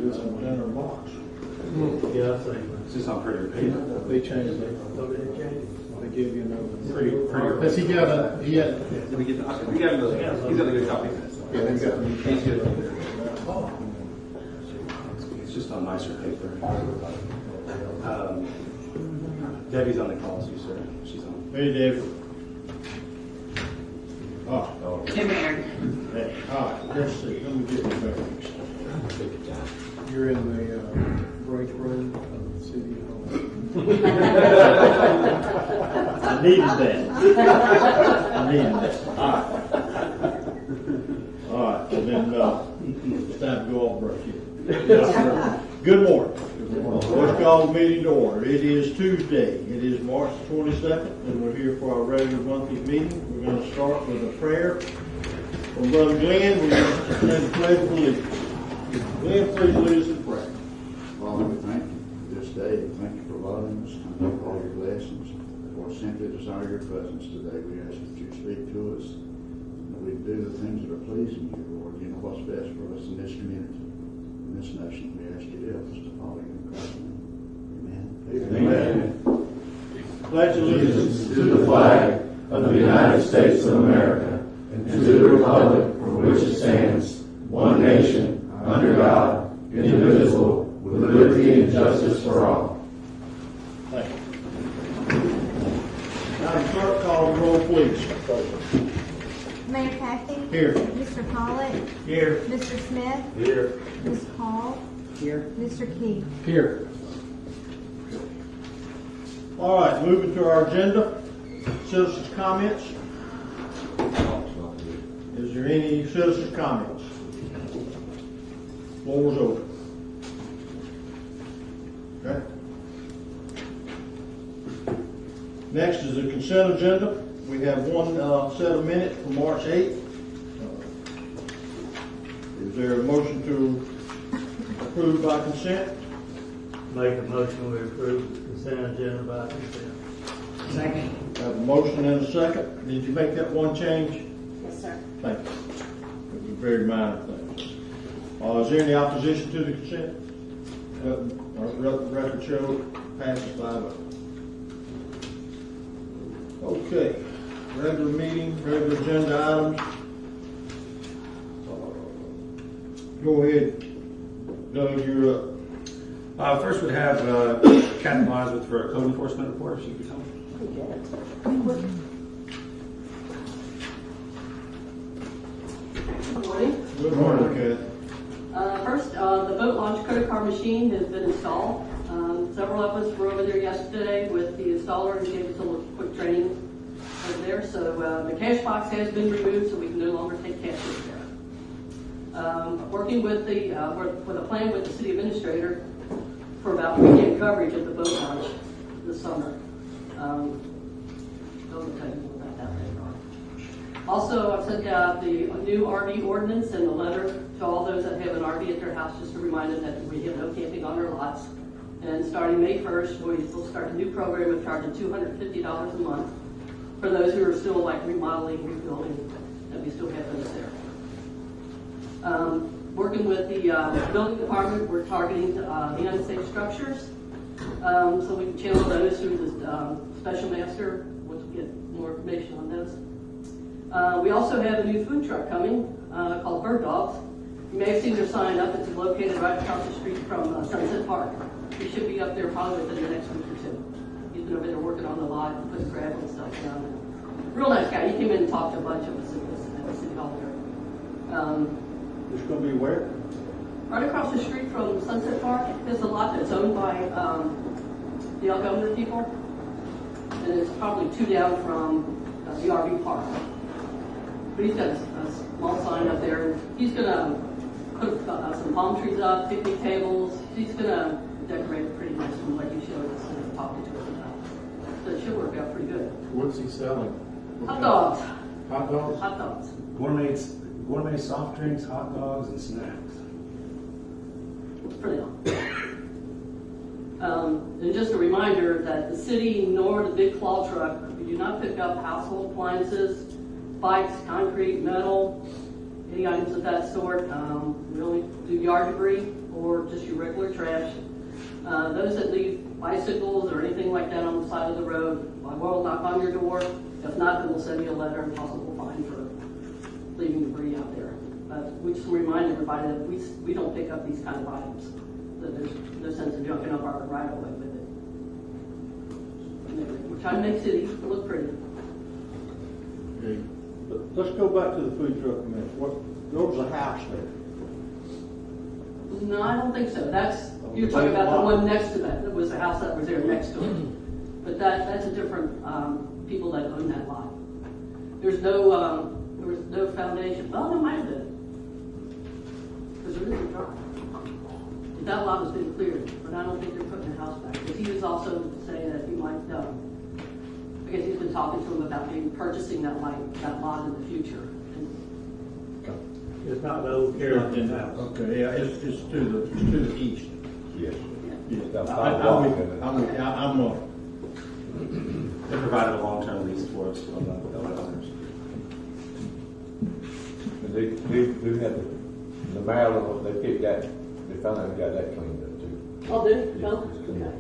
It's on center box. Yeah, I think. It's just on prettier paper. They changed it. So did it change? They give you another. Pretty. Has he got he had, Did we get the? Okay, we got another. He's got a good copy. yeah, they've got. He's good. It's just on nicer paper. Debbie's on the call too, sir. She's on. Hey, Dave. Oh, Hey, Mayor. hey, all right, let's see, let me get you back. You're in the break room of the city hall. I needed that. I needed that. All right, and then, it's time to go off break here. Good morning. Let's call the meeting to order. It is Tuesday. It is March 22nd, and we're here for our regular monthly meeting. We're going to start with a prayer from Brother Glenn. We're going to say the pledge of allegiance. Glenn, please lead us in prayer. Father, we thank you for this day. Thank you for loving us. Thank you for all your blessings. Lord, simply desire your presence today. We ask that you speak to us, and that we do the things that are pleasing you, Lord. You know what's best for us in this community, in this nation. We ask you to help us to follow you in Christ's name. Amen. Pledge allegiance To the flag of the United States of America and to the republic for which it stands, one nation, under God, indivisible, with liberty and justice for all. Thank you. Madam Clerk, call the roll, please. Mayor Kathy? Here. Mr. Pollitt? Here. Mr. Smith? Here. Ms. Hall? Here. Mr. Key? Here. All right, moving to our agenda. Citizens' comments. Is there any citizens' comments? Floor is open. Okay. Next is the consent agenda. We have one set of minutes from March 8th. Is there a motion to approve by consent? Make a motion we approve the consent agenda by consent. Second. Have a motion and a second. Did you make that one change? Yes, sir. Thank you. It was a very minor thing. Is there any opposition to the consent? Record show passes 5-0. Okay, regular meeting, regular agenda items. Go ahead, Doug, you're up. First, we'd have Kathy Mosworth for a code enforcement report, if she could come. Good morning. Good morning, Kathy. First, the boat launch credit card machine has been installed. Several of us were over there yesterday with the installer and gave us a little quick training over there. So the cash box has been removed, so we can no longer take cash in there. Working with with a plan with the city administrator for about weekend coverage of the boat launch this summer. They'll tell you more about that later on. Also, I've sent out the new RV ordinance and the letter to all those that have an RV at their house, just to remind them that we have no camping on their lots. And starting May 1st, we'll start a new program of charging $250 a month for those who are still like remodeling, rebuilding, and we still have those there. Working with the building department, we're targeting the unsafe structures, so we can channel those through the special master once we get more information on those. We also have a new food truck coming called Bird Dogs. You may have seen their sign up. It's located right across the street from Sunset Park. We should be up there probably within the next week or two. He's been over there working on the lot and putting gravel and stuff down. Real nice guy. He came in and talked to a bunch of us at the city hall there. It's going to be where? Right across the street from Sunset Park, there's a lot that's owned by the Algonquin people, and it's probably 2 down from the RV park. But he's got a small sign up there. He's going to put some palm trees up, picnic tables. He's going to decorate it pretty nice from what you showed us and talking to us about. So it should work out pretty good. What's he selling? Hot dogs. Hot dogs? Hot dogs. Gourmet soft drinks, hot dogs, and snacks. It's pretty long. And just a reminder that the city nor the big claw truck, we do not pick up household appliances, bikes, concrete, metal, any items of that sort. We only do yard debris, or just your regular trash. Those that leave bicycles or anything like that on the side of the road, I will knock on your door. If not, then we'll send you a letter and possible fine for leaving debris out there. But we just remind everybody that we don't pick up these kind of items. That there's no sense in junking up our right of way with it. We're trying to make cities look pretty. Okay. But let's go back to the food truck a minute. There was a house there. No, I don't think so. You're talking about the one next to that. That was the house that was there next to it. But that's a different people that own that lot. There was no foundation. Well, there might have been. Because there is a drive. But that lot has been cleared, but I don't think they're putting the house back. Because he was also saying that he might, I guess he's been talking to him about maybe purchasing that lot in the future. And It's not the old Carrington house. Okay, yeah, it's to the east. Yes. Yeah. Got I'm sidewalk and- They provided a long-term lease for us on the owners. And they had the Maryland, they picked that, they found out they got that cleaned up too. oh, did he? Yeah, No? it's cleaned up.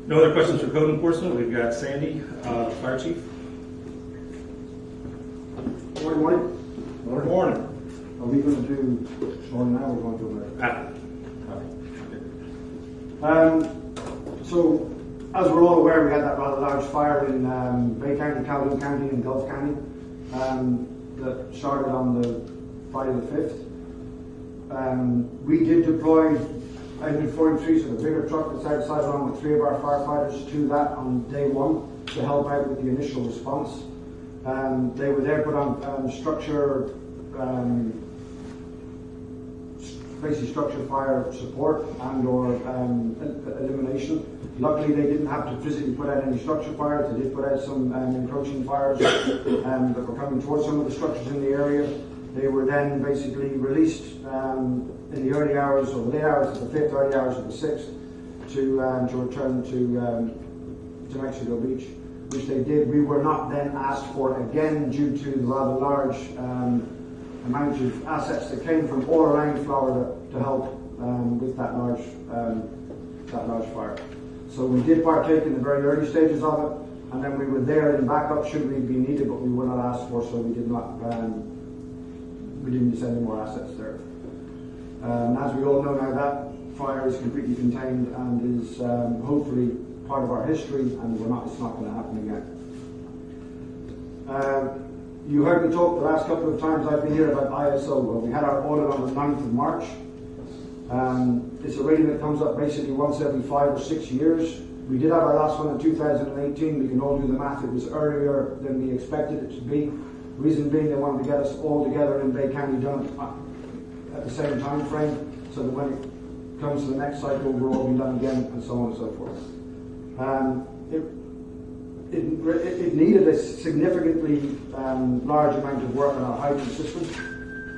No other questions for code enforcement? We've got Sandy, fire chief. Morning. Good morning. Are we going to do morning now or going to do After. So, as we're all aware, we had that rather large fire in Bay County, Calhoun County, and Gulf County that started on the Friday the 5th. We did deploy Engine 43, so the bigger truck that's outside, along with 3 of our firefighters to that on day 1 to help out with the initial response. They were there put on basically structure fire support and or elimination. Luckily, they didn't have to physically put out any structure fires. They did put out some encroaching fires that were coming towards some of the structures in the area. They were then basically released in the early hours or the late hours of the 5th, early hours of the 6th to return to Mexico Beach, which they did. We were not then asked for again due to the rather large amount of assets that came from all around Florida to help with that large fire. So we did partake in the very early stages of it, and then we were there in backup should we be needed, but we were not asked for, so we did not. We didn't send any more assets there. As we all know now, that fire is completely contained and is hopefully part of our history, and it's not going to happen again. You heard me talk the last couple of times I've been here about ISO. Well, we had our audit on the 9th of March. It's a rating that comes up basically once every 5 or 6 years. We did have our last one in 2018. We can all do the math. It was earlier than we expected it to be. Reason being, they wanted to get us all together in Bay County done at the same time frame, so that when it comes to the next cycle, we'll all be done again, and so on and so forth. It needed a significantly large amount of work on our hydrant system.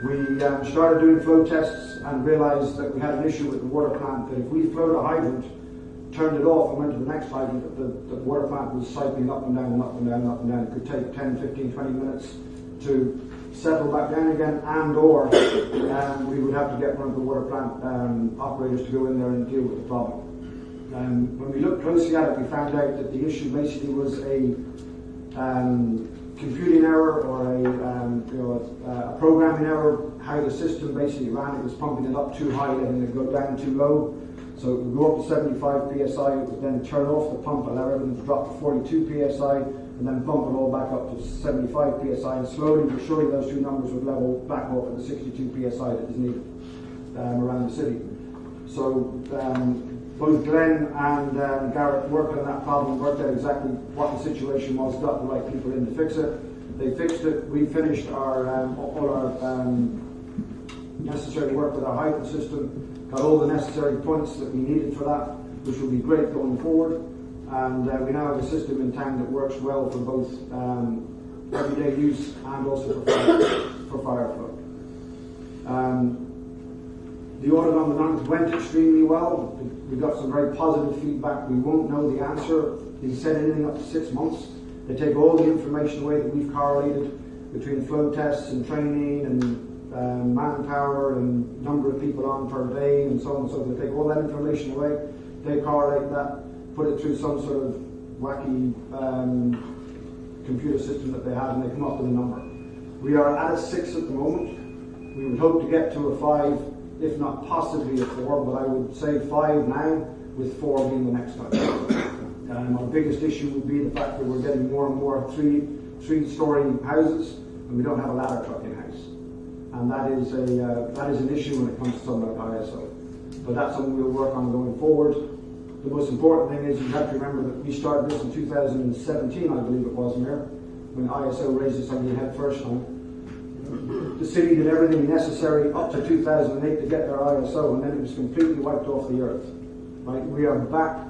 We started doing flow tests and realized that we had an issue with the water plant, that if we flowed a hydrant, turned it off and went to the next hydrant, the water plant was cycling up and down and up and down and up and down. It could take 10, 15, 20 minutes to settle back down again, and or we would have to get one of the water plant operators to go in there and deal with the problem. When we looked closely at it, we found out that the issue basically was a computing error or a programming error. How the system basically ran, it was pumping it up too high, letting it go down too low. So it would go up to 75 psi, it would then turn off the pump, allow everything to drop to 42 psi, and then bump it all back up to 75 psi, and slowly but surely those two numbers would level back off at the 62 psi that is needed around the city. So both Glenn and Garrett worked on that problem, worked out exactly what the situation was, got the right people in to fix it. They fixed it. We finished all our necessary work with our hydrant system, got all the necessary points that we needed for that, which will be great going forward. And we now have a system in town that works well for both everyday use and also for fire flow. The audit on the 9th went extremely well. We got some very positive feedback. We won't know the answer. They said anything up to 6 months. They take all the information away that we've correlated between flow tests and training and manpower and number of people on per day and so on and so forth. They take all that information away, they correlate that, put it through some sort of wacky computer system that they have, and they come up with a number. We are at a 6 at the moment. We would hope to get to a 5, if not possibly a 4, but I would say 5 now, with 4 being the next time. Our biggest issue would be the fact that we're getting more and more three-story houses, and we don't have a ladder truck in house, and that is an issue when it comes to something like ISO. But that's something we'll work on going forward. The most important thing is you have to remember that we started this in 2017, I believe it was, Mayor, when ISO raised this on the head first time. The city did everything necessary up to 2008 to get their ISO, and then it was completely wiped off the earth. Right? We are back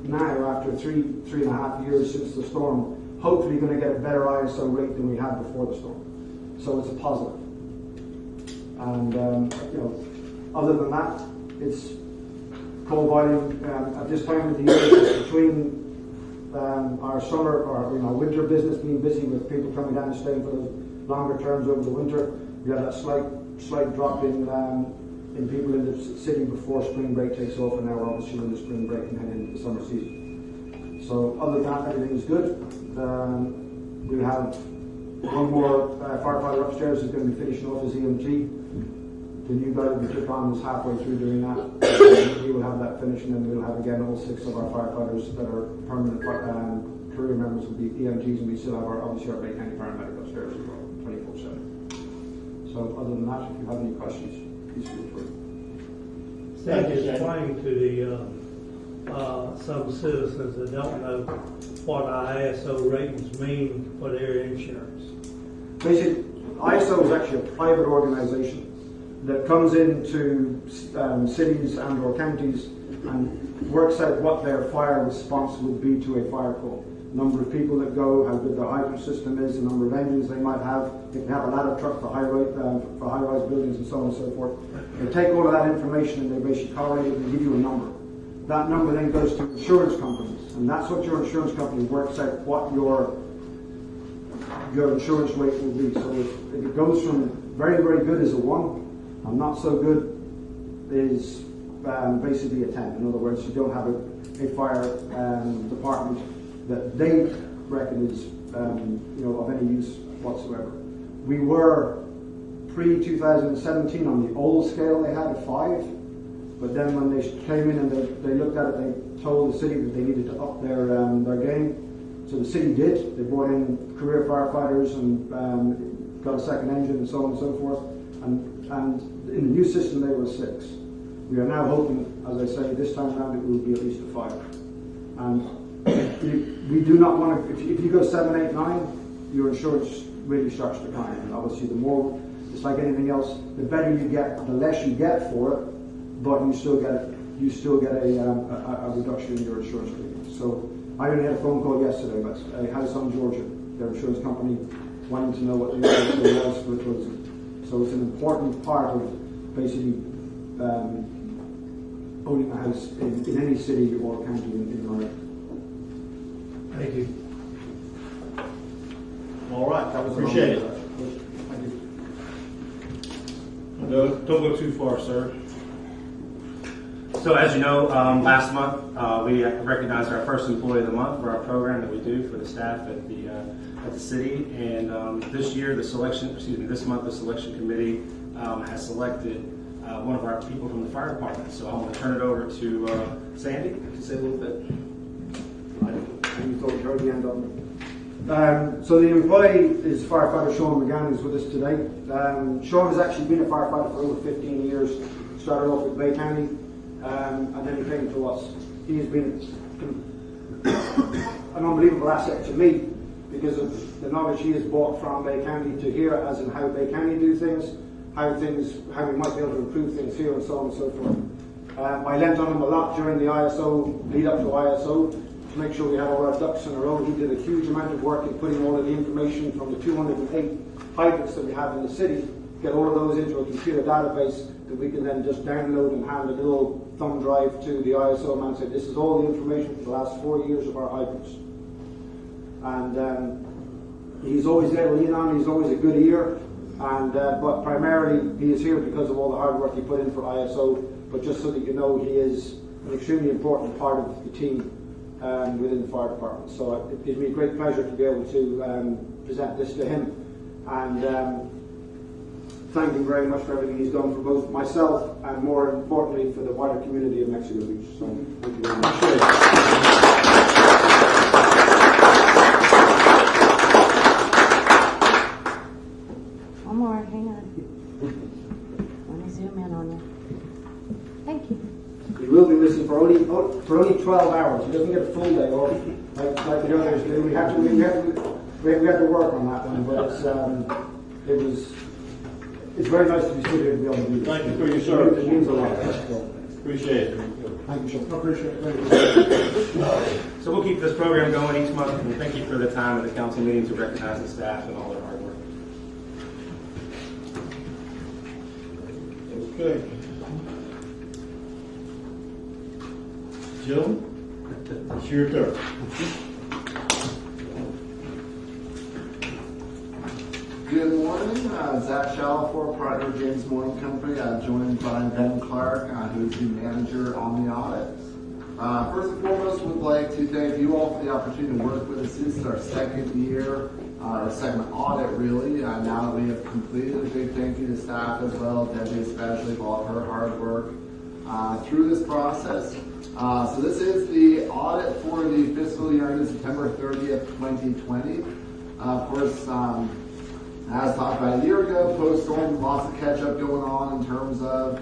now after three and a half years since the storm, hopefully going to get a better ISO rate than we had before the storm. So it's a positive. And other than that, it's coal boiling at this time of the year between our summer or winter business being busy with people coming down and staying for those longer terms over the winter. We had that slight drop in people in the city before spring break takes off, and now we're obviously in the spring break and heading into the summer season. So other than that, everything is good. We have one more firefighter upstairs who's going to be finishing off his EMT. The new guy that we took on is halfway through doing that. He will have that finished, and then we'll have again all 6 of our firefighters that are permanent career members will be EMTs, and we still have obviously our Bay County paramedic upstairs as well, 24/7. So other than that, if you have any questions, please feel free. Thank you. Explain to the some citizens that don't know what ISO ratings mean for their insurance. Basically, ISO is actually a private organization that comes into cities and or counties and works out what their fire response would be to a fire call. Number of people that go, how good their hydrant system is, the number of engines they might have, if they have a ladder truck for high-rise buildings and so on and so forth. They take all of that information and they basically correlate it and give you a number. That number then goes to insurance companies, and that's what your insurance company works out what your insurance rate will be. So if it goes from very, very good as a 1, and not so good is basically a 10. In other words, you don't have a fire department that they reckon is of any use whatsoever. We were pre-2017 on the old scale they had a 5, but then when they came in and they looked at it, they told the city that they needed to up their game. So the city did. They brought in career firefighters and got a second engine and so on and so forth. And in the new system they were 6. We are now hoping, as I say, this time around it will be at least a 5. And we do not want to, if you go 7, 8, 9, your insurance really starts to climb. And obviously the more, it's like anything else, the better you get, the less you get for it, but you still get a reduction in your insurance premium. So I only had a phone call yesterday about a house on Georgia, their insurance company wanting to know what the insurance was for closing. So it's an important part of basically owning a house in any city or county in Ireland. Thank you. All right, appreciate it. Thank you. Don't go too far, sir. So as you know, last month we recognized our first employee of the month for our program that we do for the staff at the city. And this month the selection committee has selected one of our people from the fire department. So I'm going to turn it over to Sandy to say a little bit. You thought you already end on. So the employee is firefighter Sean McGann, who's with us today. Sean has actually been a firefighter for over 15 years. Started off with Bay County, and then he came to us. He has been an unbelievable asset to me because of the knowledge he has brought from Bay County to here, as in how Bay County do things, how we might be able to improve things here, and so on and so forth. I lent on him a lot during the ISO, lead up to ISO, to make sure we had all our ducks in a row. He did a huge amount of work in putting all of the information from the 208 hydrants that we have in the city, get all of those into a computer database that we can then just download and hand a little thumb drive to the ISO man and say, this is all the information for the last 4 years of our hydrants. And he's always there to lean on, he's always a good ear. And but primarily he is here because of all the hard work he put in for ISO. But just so that you know, he is an extremely important part of the team within the fire department. So it gives me a great pleasure to be able to present this to him and thank him very much for everything he's done for both myself and, more importantly, for the wider community of Mexico Beach. So thank you very much. One more, hang on. Let me zoom in on you. Thank you. He will be missing for only 12 hours. He doesn't get a full day off like the others do. We have to work on that one, but it's very nice to be sitting here to be able to do this. Thank you for your service. It means a lot. Appreciate it. Thank you, Sean. I appreciate it. So we'll keep this program going each month, and thank you for the time at the council meeting to recognize the staff and all their hard work. Okay. Jill, it's your turn. Good morning, Zach Shalafor, partner of James Morning Company. I'm joined by Ben Clark, who is the manager on the audit. First and foremost, would like to thank you all for the opportunity to work with us. This is our second year, our second audit really. Now that we have completed, a big thank you to staff as well, Debbie especially, for all of her hard work through this process. So this is the audit for the fiscal year ended September 30th, 2020. Of course, as talked about a year ago, post-storm, lots of catch-up going on in terms of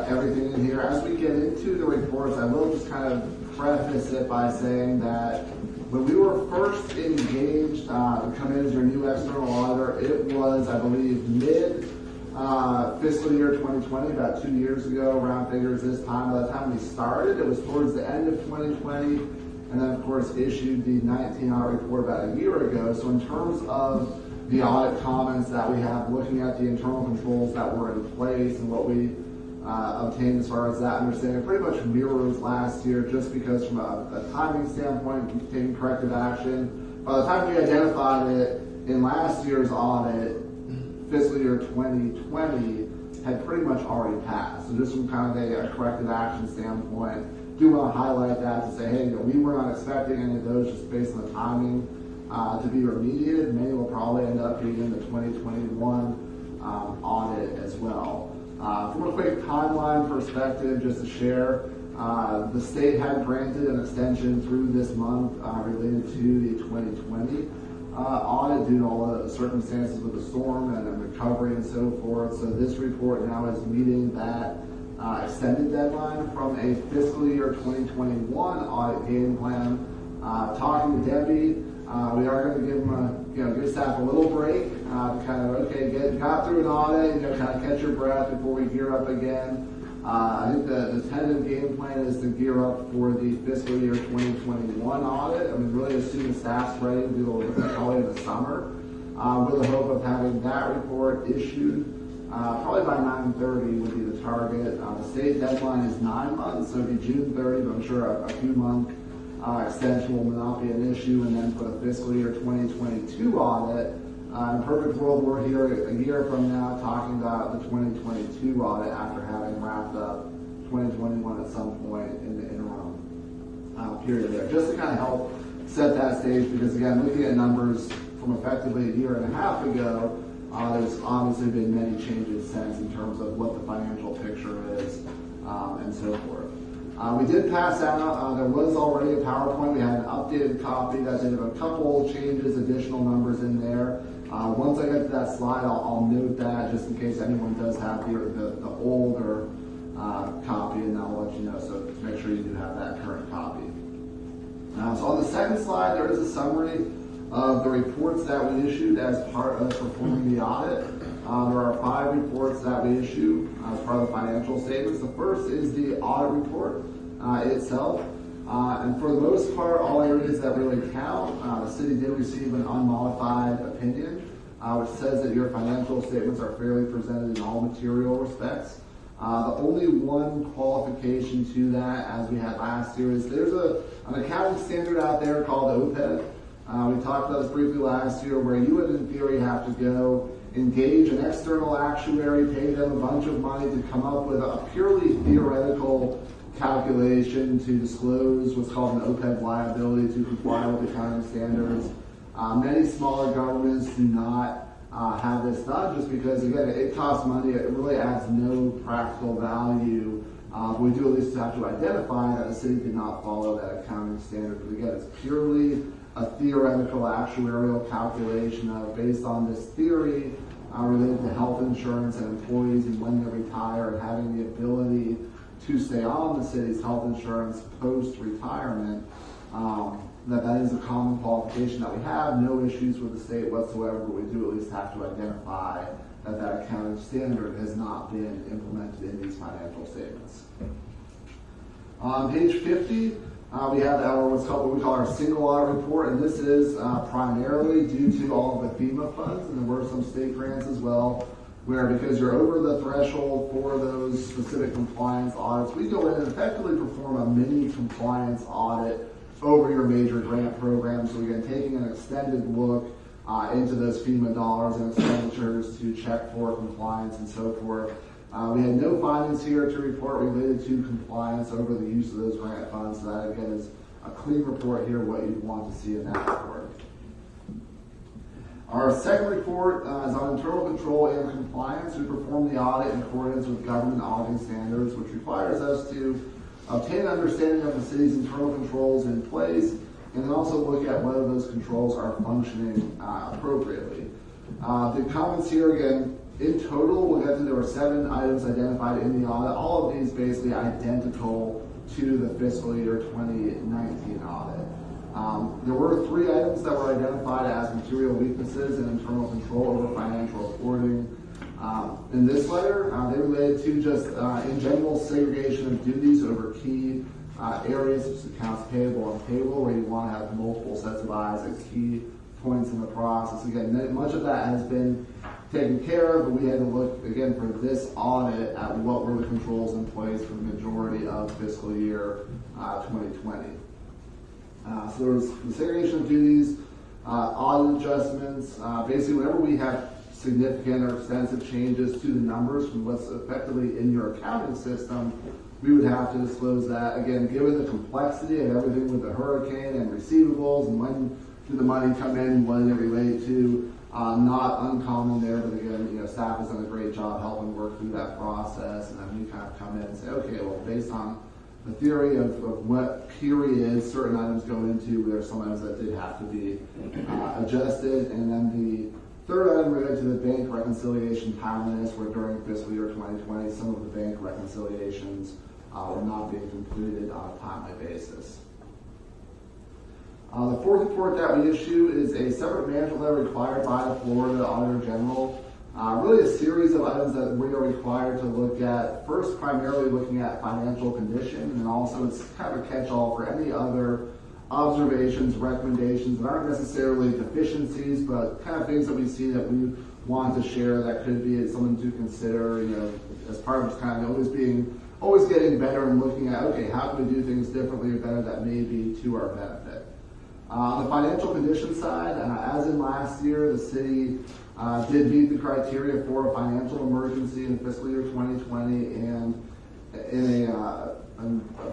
everything in here. As we get into the reports, I will just kind of preface it by saying that when we were first engaged to come in as your new external auditor, it was, I believe, mid-fiscal year 2020, about 2 years ago, round figures this time. By the time we started, it was towards the end of 2020, and then, of course, issued the 19 audit report about a year ago. So in terms of the audit comments that we have, looking at the internal controls that were in place and what we obtained as far as that understanding, pretty much mirrors last year, just because from a timing standpoint, taking corrective action. By the time we identified it in last year's audit, fiscal year 2020 had pretty much already passed. So just from kind of a corrective action standpoint, do want to highlight that to say, hey, we were not expecting any of those just based on the timing to be remediated. Many will probably end up being in the 2021 audit as well. From a quick timeline perspective, just to share, the state had granted an extension through this month related to the 2020 audit due to all the circumstances with the storm and recovery and so forth. So this report now is meeting that extended deadline from a fiscal year 2021 audit game plan. Talking to Debbie, we are going to give them give staff a little break to kind of got through an audit, kind of catch your breath before we gear up again. I think the tentative game plan is to gear up for the fiscal year 2021 audit. I mean, really as soon as staff's ready, we will probably in the summer, with the hope of having that report issued probably by 9/30 would be the target. The state deadline is 9 months, so it'd be June 30, but I'm sure a few month extension will not be an issue. And then for the fiscal year 2022 audit, in a perfect world, we're here a year from now talking about the 2022 audit after having wrapped up 2021 at some point in the interim period there. Just to kind of help set that stage, because again, looking at numbers from effectively a year and a half ago, there's obviously been many changes since in terms of what the financial picture is and so forth. We did pass out, there was already a PowerPoint. We had an updated copy that did have a couple changes, additional numbers in there. Once I get to that slide, I'll note that just in case anyone does have the older copy, and I'll let you know. So make sure you do have that current copy. So on the second slide, there is a summary of the reports that we issued as part of performing the audit. There are 5 reports that we issue as part of the financial statements. The first is the audit report itself. And for the most part, all areas that really count, the city did receive an unmodified opinion, which says that your financial statements are fairly presented in all material respects. The only one qualification to that, as we had last year, is there's an accounting standard out there called OPEB. We talked about this briefly last year, where you would in theory have to go engage an external actuary, pay them a bunch of money to come up with a purely theoretical calculation to disclose what's called an OPEB liability to comply with accounting standards. Many smaller governments do not have this done just because, again, it costs money. It really adds no practical value. We do at least have to identify that the city did not follow that accounting standard. But again, it's purely a theoretical actuarial calculation based on this theory related to health insurance and employees and when they retire and having the ability to stay on the city's health insurance post-retirement. That is a common qualification that we have. No issues with the state whatsoever, but we do at least have to identify that accounting standard has not been implemented in these financial statements. On page 50, we have what we call our single audit report, and this is primarily due to all of the FEMA funds, and there were some state grants as well, where because you're over the threshold for those specific compliance audits, we go in and effectively perform a mini compliance audit over your major grant program. So again, taking an extended look into those FEMA dollars and expenditures to check for compliance and so forth. We had no findings here to report related to compliance over the use of those grant funds. So that again is a clean report here, what you'd want to see in that report. Our second report is on internal control and compliance. We perform the audit in accordance with government auditing standards, which requires us to obtain an understanding of the city's internal controls in place, and then also look at whether those controls are functioning appropriately. The comments here, again, in total, we'll get to there were 7 items identified in the audit, all of these basically identical to the fiscal year 2019 audit. There were 3 items that were identified as material weaknesses in internal control over financial reporting. In this letter, they related to just, in general, segregation of duties over key areas such as accounts payable and payroll, where you want to have multiple sets of eyes at key points in the process. Again, much of that has been taken care of, but we had to look, again, for this audit at what were the controls in place for the majority of fiscal year 2020. So there was the segregation of duties, audit adjustments. Basically, whenever we have significant or extensive changes to the numbers from what's effectively in your accounting system, we would have to disclose that. Again, given the complexity of everything with the hurricane and receivables and when did the money come in, what did it relate to, not uncommon there, but again, staff has done a great job helping work through that process, and then we kind of come in and say, okay, well, based on the theory of what periods certain items go into, there are some items that did have to be adjusted, and then the third item related to the bank reconciliation timeliness, where during fiscal year 2020, some of the bank reconciliations were not being completed on a timely basis. The fourth report that we issue is a separate management letter required by the Florida Auditor General. Really a series of items that we are required to look at. First, primarily looking at financial condition, and also it's kind of a catch-all for any other observations, recommendations that aren't necessarily deficiencies, but kind of things that we see that we want to share that could be something to consider, as part of kind of always getting better and looking at, okay, how can we do things differently or better that may be to our benefit. On the financial condition side, as in last year, the city did meet the criteria for a financial emergency in fiscal year 2020, and in a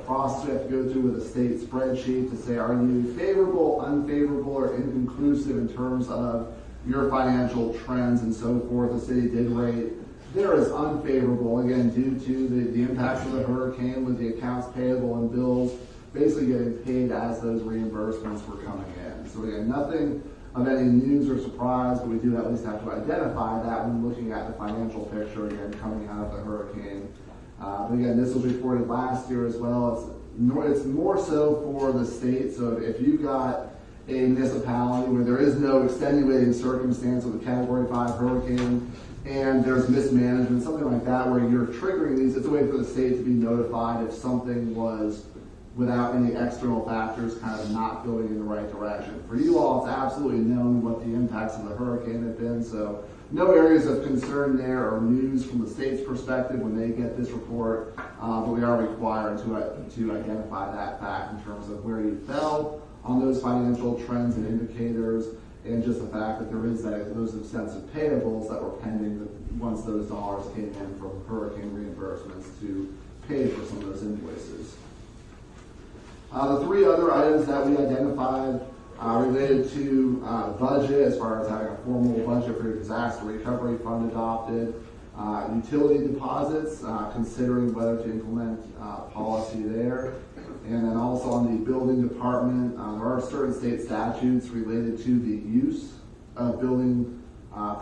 process we have to go through with a state spreadsheet to say, are you favorable, unfavorable, or inconclusive in terms of your financial trends and so forth. The city did rate there as unfavorable, again, due to the impacts of the hurricane with the accounts payable and bills basically getting paid as those reimbursements were coming in. So again, nothing of any news or surprise, but we do at least have to identify that when looking at the financial picture, again, coming out of the hurricane. But again, this was reported last year as well. It's more so for the state. So if you've got a municipality where there is no extenuating circumstance of a Category 5 hurricane and there's mismanagement, something like that, where you're triggering these, it's a way for the state to be notified if something was without any external factors kind of not going in the right direction. For you all, it's absolutely known what the impacts of the hurricane have been, so no areas of concern there or news from the state's perspective when they get this report, but we are required to identify that fact in terms of where you fell on those financial trends and indicators, and just the fact that there is those extensive payables that were pending once those dollars came in from hurricane reimbursements to pay for some of those invoices. The three other items that we identified related to budget, as far as having a formal budget for your disaster recovery fund adopted, utility deposits, considering whether to implement policy there, and then also on the building department, there are certain state statutes related to the use of building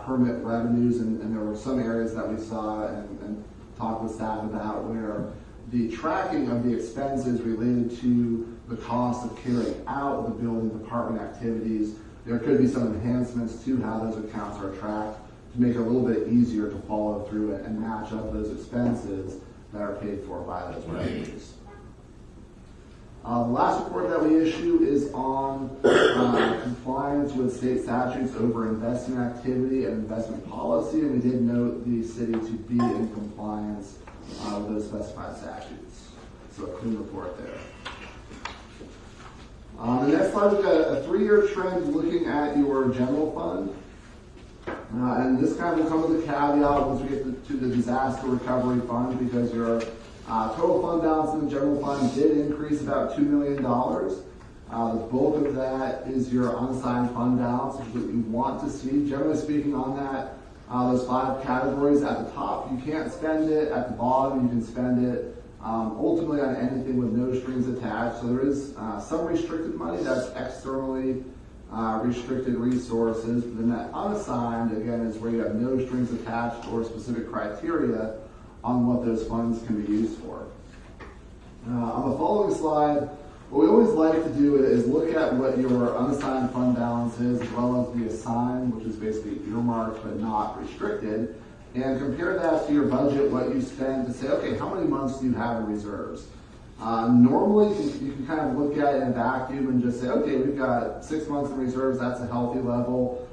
permit revenues, and there were some areas that we saw and talked with staff about where the tracking of the expenses related to the cost of carrying out the building department activities, there could be some enhancements to how those accounts are tracked to make it a little bit easier to follow through and match up those expenses that are paid for by those revenues. The last report that we issue is on compliance with state statutes over investment activity and investment policy, and we did note the city to be in compliance with those specified statutes. So a clean report there. The next slide, we've got a 3-year trend looking at your general fund. And this kind of will come with a caveat once we get to the disaster recovery fund, because your total fund balance in the general fund did increase about $2 million. The bulk of that is your unassigned fund balance, which is what you want to see. Generally speaking, on that, those 5 categories at the top, you can't spend it. At the bottom, you can spend it. Ultimately on anything with no strings attached. So there is some restricted money that's externally restricted resources. But then that unassigned, again, is where you have no strings attached or specific criteria on what those funds can be used for. On the following slide, what we always like to do is look at what your unassigned fund balance is, as well as the assigned, which is basically earmarked but not restricted, and compare that to your budget, what you spend, to say, okay, how many months do you have in reserves? Normally, you can kind of look at it in a vacuum and just say, okay, we've got 6 months in reserves, that's a healthy level.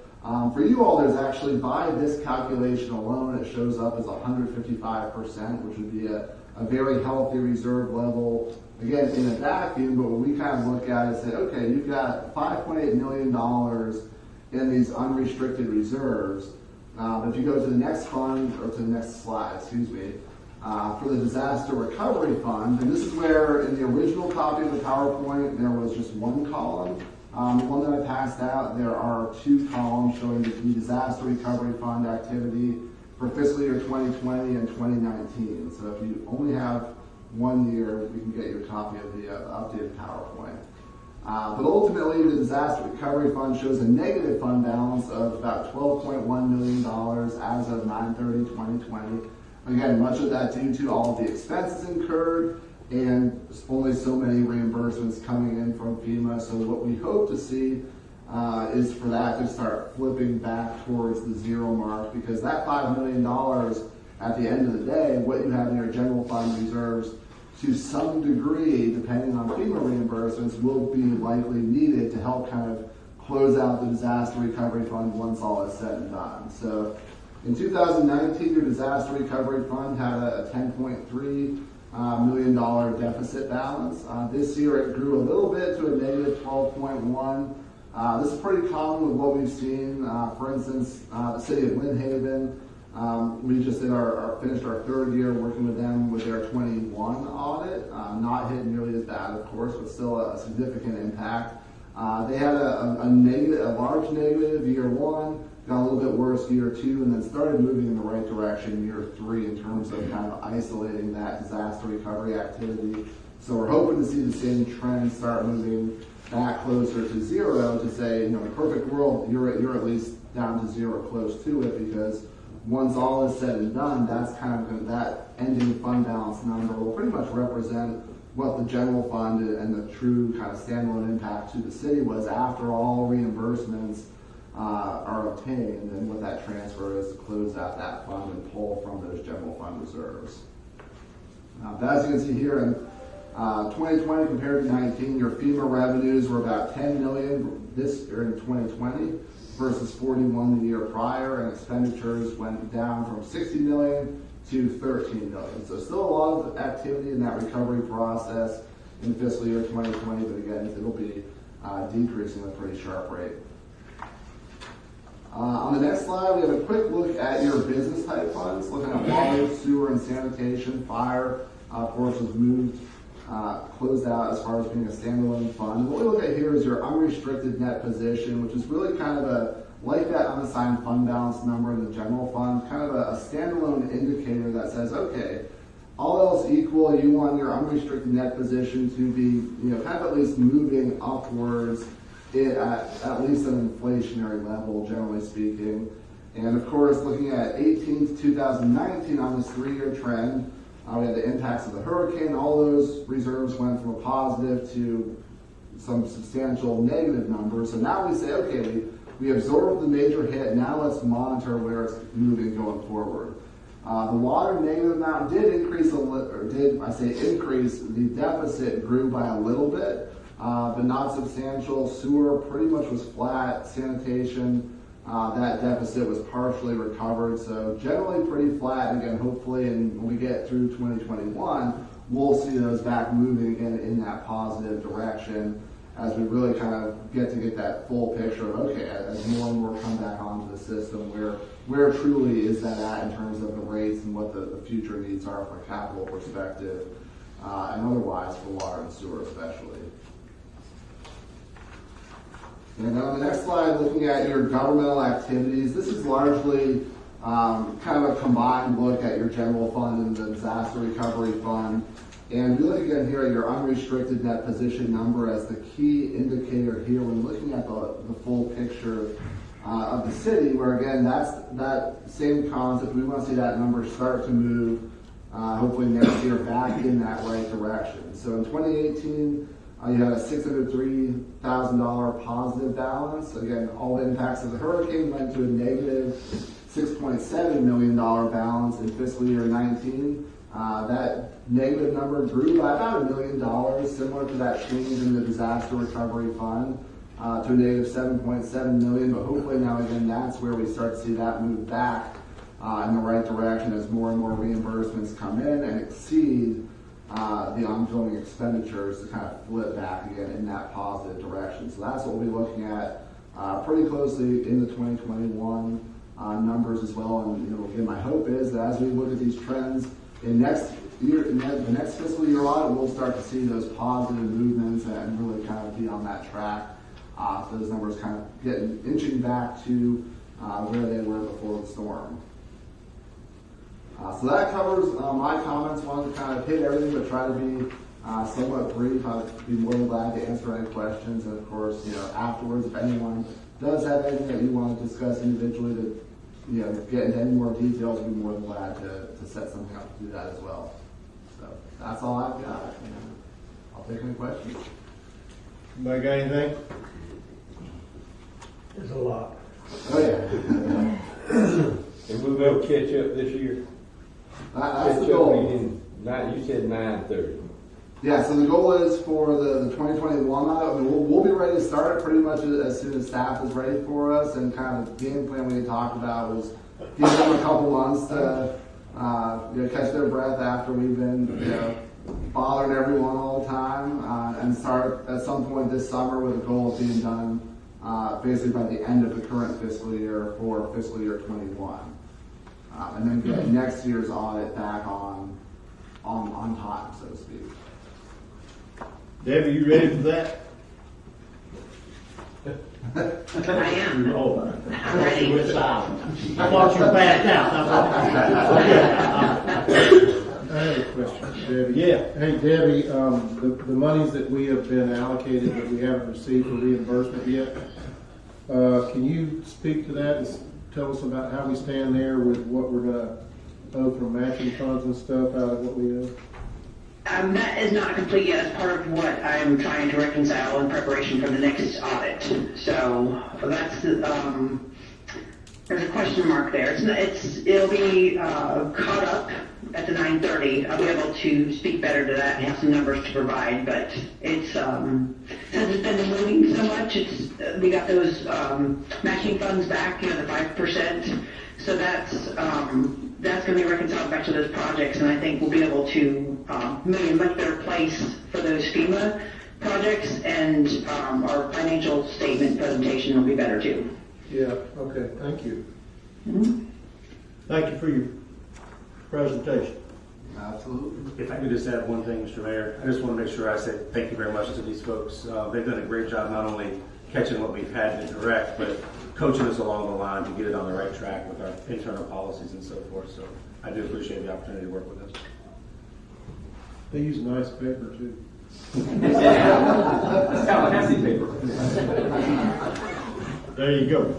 For you all, there's actually, by this calculation alone, it shows up as 155%, which would be a very healthy reserve level, again, in a vacuum. But when we kind of look at it and say, okay, you've got $5.8 million in these unrestricted reserves. If you go to the next fund, or to the next slide, excuse me, for the disaster recovery fund, and this is where in the original copy of the PowerPoint there was just one column. The one that I passed out, there are 2 columns showing the disaster recovery fund activity for fiscal year 2020 and 2019. So if you only have 1 year, we can get you a copy of the updated PowerPoint. But ultimately, the disaster recovery fund shows a negative fund balance of about $12.1 million as of 9/30/2020. Again, much of that due to all of the expenses incurred and only so many reimbursements coming in from FEMA. So what we hope to see is for that to start flipping back towards the 0 mark, because that $5 million at the end of the day, what you have in your general fund reserves, to some degree, depending on FEMA reimbursements, will be likely needed to help kind of close out the disaster recovery fund once all is said and done. So in 2019, your disaster recovery fund had a $10.3 million deficit balance. This year it grew a little bit to a negative 12.1. This is pretty common with what we've seen. For instance, the city of Lynn Haven, we just finished our 3rd year working with them with their 21 audit. Not hit nearly as bad, of course, but still a significant impact. They had a large negative year 1, got a little bit worse year 2, and then started moving in the right direction year 3 in terms of kind of isolating that disaster recovery activity. So we're hoping to see the same trend start moving back closer to 0, to say, in a perfect world, you're at least down to 0, close to it, because once all is said and done, that's kind of that ending fund balance number will pretty much represent what the general fund and the true kind of standalone impact to the city was after all reimbursements are obtained, and what that transfer is to close out that fund and pull from those general fund reserves. But as you can see here, in 2020 compared to 19, your FEMA revenues were about $10 million this year in 2020 versus 41 the year prior, and expenditures went down from 60 million to 13 million. So still a lot of activity in that recovery process in fiscal year 2020, but again, it'll be decreasing at a pretty sharp rate. On the next slide, we have a quick look at your business type funds, looking at water, sewer, and sanitation. Fire, of course, was moved, closed out as far as being a standalone fund. What we look at here is your unrestricted net position, which is really kind of like that unassigned fund balance number in the general fund, kind of a standalone indicator that says, okay, all else equal, you want your unrestricted net position to be, kind of at least moving upwards at least an inflationary level, generally speaking. And of course, looking at 18 to 2019 on this 3-year trend, we had the impacts of the hurricane. All those reserves went from a positive to some substantial negative numbers. So now we say, okay, we absorbed the major hit. Now let's monitor where it's moving going forward. The water negative amount did increase increase. The deficit grew by a little bit, but not substantial. Sewer pretty much was flat. Sanitation, that deficit was partially recovered. So generally pretty flat. And again, hopefully, and when we get through 2021, we'll see those back moving in that positive direction as we really kind of get that full picture of, okay, as more and more come back onto the system, where truly is that at in terms of the rates and what the future needs are from a capital perspective, and otherwise for water and sewer especially. And then on the next slide, looking at your governmental activities, this is largely kind of a combined look at your general fund and the disaster recovery fund. And we look again here at your unrestricted net position number as the key indicator here when looking at the full picture of the city, where again, that's that same concept. We want to see that number start to move, hopefully next year, back in that right direction. So in 2018, you had a $603,000 positive balance. Again, all the impacts of the hurricane went to a negative $6.7 million balance in fiscal year 19. That negative number grew by about $1 million, similar to that change in the disaster recovery fund, to a negative $7.7 million. But hopefully now again, that's where we start to see that move back in the right direction as more and more reimbursements come in and exceed the ongoing expenditures to kind of flip back again in that positive direction. So that's what we'll be looking at pretty closely in the 2021 numbers as well. And again, my hope is that as we look at these trends in next year, in the next fiscal year audit, we'll start to see those positive movements and really kind of be on that track. So those numbers kind of inching back to where they were before the storm. So that covers my comments. Wanted to kind of hit everything, but try to be somewhat brief. I'd be more than glad to answer any questions. And of course, afterwards, if anyone does have anything that you want to discuss individually to get into any more details, we'd be more than glad to set something up to do that as well. So that's all I've got. I'll take any questions. Anybody got anything? There's a lot. Oh yeah. And we'll go catch up this year. That's the Catch up goal. meeting, you said 9:30. Yeah, so the goal is for the 2021 audit, we'll be ready to start it pretty much as soon as staff is ready for us, and kind of the game plan we had talked about was give them a couple months to catch their breath after we've been bothering everyone all the time, and start at some point this summer with a goal of being done basically by the end of the current fiscal year for fiscal year 21. And then get next year's audit back on time, so to speak. Debbie, you ready for that? I am. Oh, I'm ready. you went silent. I thought you backed out. I have a question, Debbie. Yeah. Hey, Debbie, the monies that we have been allocated that we haven't received for reimbursement yet, can you speak to that and tell us about how we stand there with what we're going to owe from matching funds and stuff out of what we owe? That is not complete yet. As part of what I'm trying to reconcile in preparation for the next audit. So that's there's a question mark there. It'll be caught up at the 9:30. I'll be able to speak better to that and have some numbers to provide. But it's since it's been moving so much, we got those matching funds back, the 5%. So that's going to be reconciled back to those projects, and I think we'll be able to be in a much better place for those FEMA projects, and our financial statement presentation will be better too. Yeah, okay, thank you. Thank you for your presentation. Absolutely. If I could just add one thing, Mr. Mayor, I just want to make sure I say thank you very much to these folks. They've done a great job not only catching what we've had to correct, but coaching us along the line to get it on the right track with our internal policies and so forth. So I do appreciate the opportunity to work with them. They use nice paper too. That's Tallahassee paper. There you go.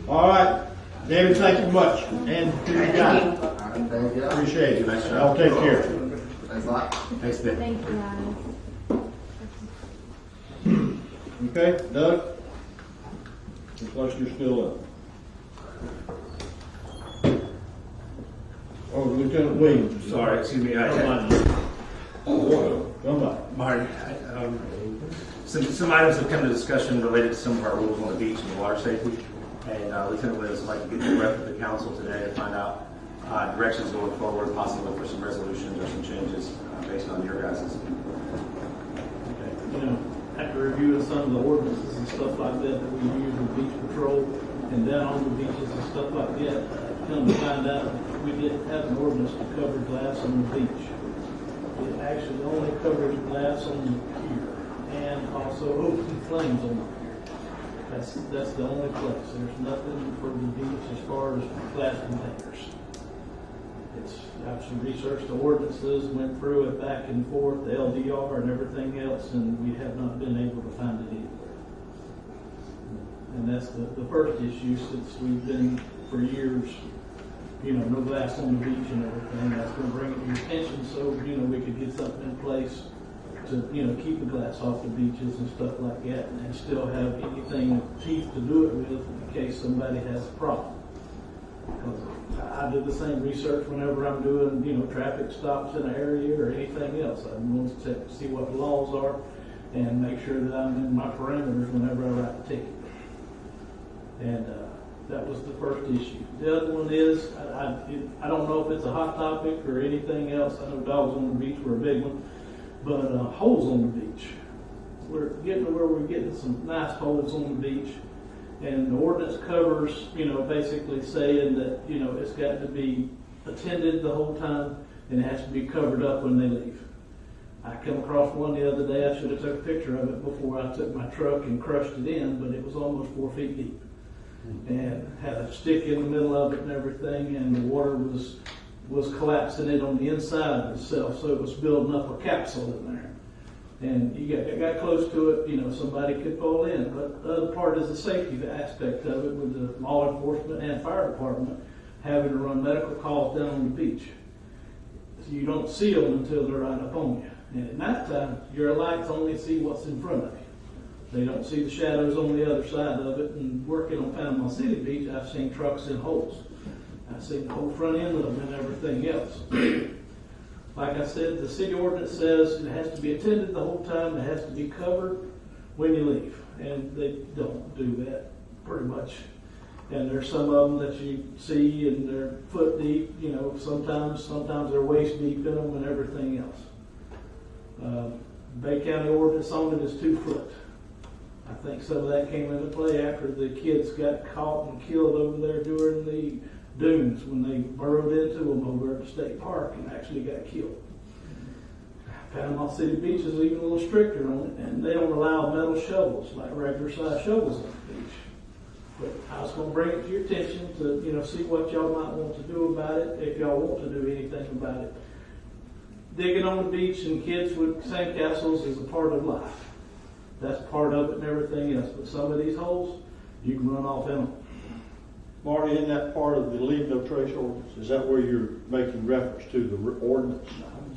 All right, David, thank you much, and to you guys. All right, thank you. Appreciate it. Nice job. Y'all take care. Thanks a lot. Thanks, Dick. Thank you, guys. Okay, Doug? Looks like you're still up. Oh, Lieutenant Williams. Sorry, excuse me. Come on. Marty, some items have come to discussion related to some of our rules on the beach and the water safety. And Lieutenant Williams would like to get the rep of the council today to find out directions going forward, possibly for some resolutions or some changes based on your guys'. You know, after reviewing some of the ordinances and stuff like that that we use with beach patrol and down on the beaches and stuff like that, come to find out we didn't have an ordinance to cover glass on the beach. It actually only covers glass on the pier and also open flames on the pier. That's the only place. There's nothing for the beach as far as glass containers. I've actually researched the ordinances, went through it back and forth, the LDR and everything else, and we have not been able to find it anywhere. And that's the first issue since we've been for years, you know, no glass on the beach and everything. That's going to bring it to your attention so, you know, we could get something in place to, you know, keep the glass off the beaches and stuff like that and still have anything teeth to do it with in case somebody has a problem. Because I do the same research whenever I'm doing, you know, traffic stops in an area or anything else. I want to see what the laws are and make sure that I'm in my parameters whenever I write a ticket. And that was the first issue. The other one is, I don't know if it's a hot topic or anything else. I know dogs on the beach were a big one, but holes on the beach. We're getting to where we're getting some nice holes on the beach. And the ordinance covers, you know, basically saying that, you know, it's got to be attended the whole time and it has to be covered up when they leave. I come across one the other day. I should have took a picture of it before I took my truck and crushed it in, but it was almost 4 feet deep. And had a stick in the middle of it and everything, and the water was collapsing it on the inside of itself, so it was building up a capsule in there. And you got close to it, you know, somebody could fall in. But the other part is the safety aspect of it with the law enforcement and fire department having to run medical calls down on the beach. So you don't see them until they're right up on you. And at nighttime, your lights only see what's in front of you. They don't see the shadows on the other side of it. And working on Panama City Beach, I've seen trucks in holes. I've seen the whole front end of them and everything else. Like I said, the city ordinance says it has to be attended the whole time. It has to be covered when you leave. And they don't do that pretty much. And there's some of them that you see and they're foot deep, you know, sometimes they're waist deep in them and everything else. Bay County ordinance on it is 2 foot. I think some of that came into play after the kids got caught and killed over there during the dunes when they burrowed into them over at the state park and actually got killed. Panama City Beach is even a little stricter on it, and they don't allow metal shovels like regular size shovels on the beach. But I was going to bring it to your attention to, you know, see what y'all might want to do about it if y'all want to do anything about it. Digging on the beach and kids with sandcastles is a part of life. That's part of it and everything else. But some of these holes, you can run off in them. Marty, isn't that part of the leave no trace ordinance? Is that where you're making reference to the ordinance?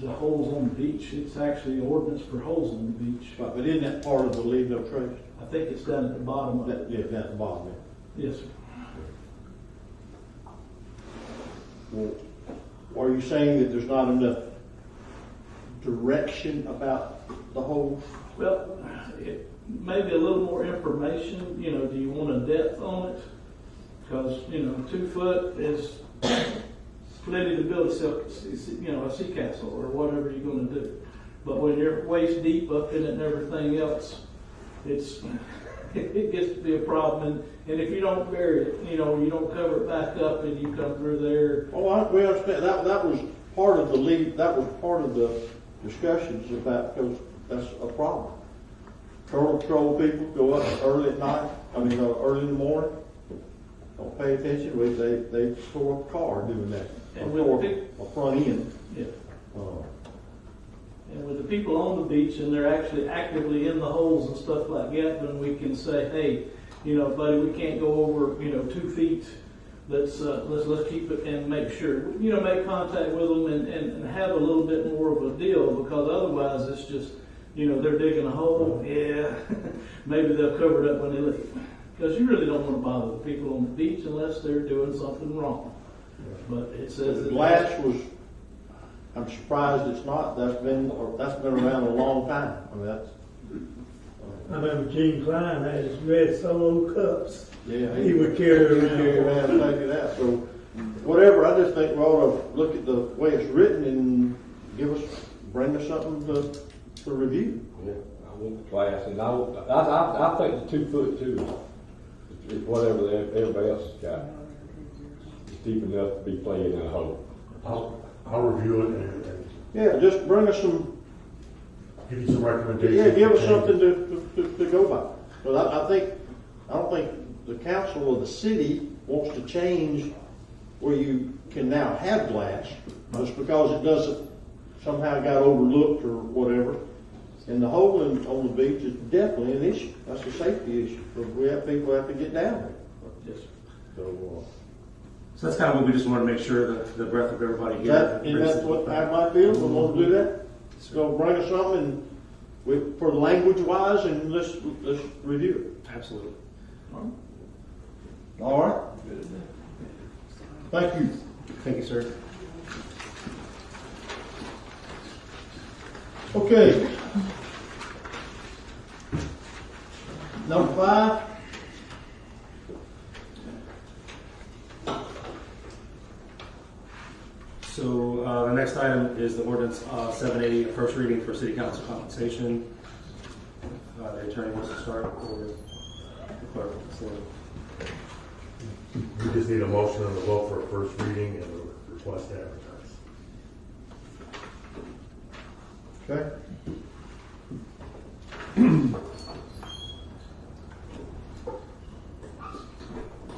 The holes on the beach, it's actually an ordinance for holes on the beach. Right, but isn't that part of the leave no trace? I think it's down at the bottom of it. Yeah, down at the bottom there. Yes, sir. Well, are you saying that there's not enough direction about the holes? Well, maybe a little more information. You know, do you want a depth on it? Because, you know, 2 foot is plenty to build a sea castle or whatever you're going to do. But when you're waist deep up in it and everything else, it's it gets to be a problem, and if you don't bury it, you know, you don't cover it back up and you come through there. Oh, we understand, that was part of the lead, that was part of the discussions about, because that's a problem. Turtle patrol people go up early at night, early in the morning, don't pay attention, they tore up a car doing that. And Or with a front end. Yeah. And with the people on the beach, and they're actually actively in the holes and stuff like that, then we can say, hey, you know, buddy, we can't go over, 2 feet. Let's keep it and make sure, make contact with them and have a little bit more of a deal, because otherwise it's just, they're digging a hole. Yeah, maybe they'll cover it up when they leave. Because you really don't want to bother the people on the beach unless they're doing something wrong. But it says The that glass was, I'm surprised it's not, that's been around a long time. I remember Gene Klein had his red Solo cups. Yeah, He would carry he would around. carry around and take it out. So, whatever, I just think we ought to look at the way it's written and bring us something to review. Yeah, I want the class, and I think the 2 foot too is whatever everybody else has got. It's deep enough to be playing in a hole. I'll review it and Yeah, just bring us some, give you some recommendations. yeah, give us something to go by. But I don't think the council or the city wants to change where you can now have glass, just because it doesn't somehow got overlooked or whatever. And the hole on the beach is definitely an issue. That's a safety issue. We have people who have to get down there. yes. So that's kind of what we just want to make sure the breadth of everybody here. That's what I might feel. We want to do that. So bring us something for language wise, and let's review it. Absolutely. All right. Thank you. Thank you, sir. Okay. Number 5. So the next item is the ordinance 780, first reading for city council compensation. The attorney wants to start, or the clerk. So, We just need a motion on the vote for a first reading and a request to advertise. Okay.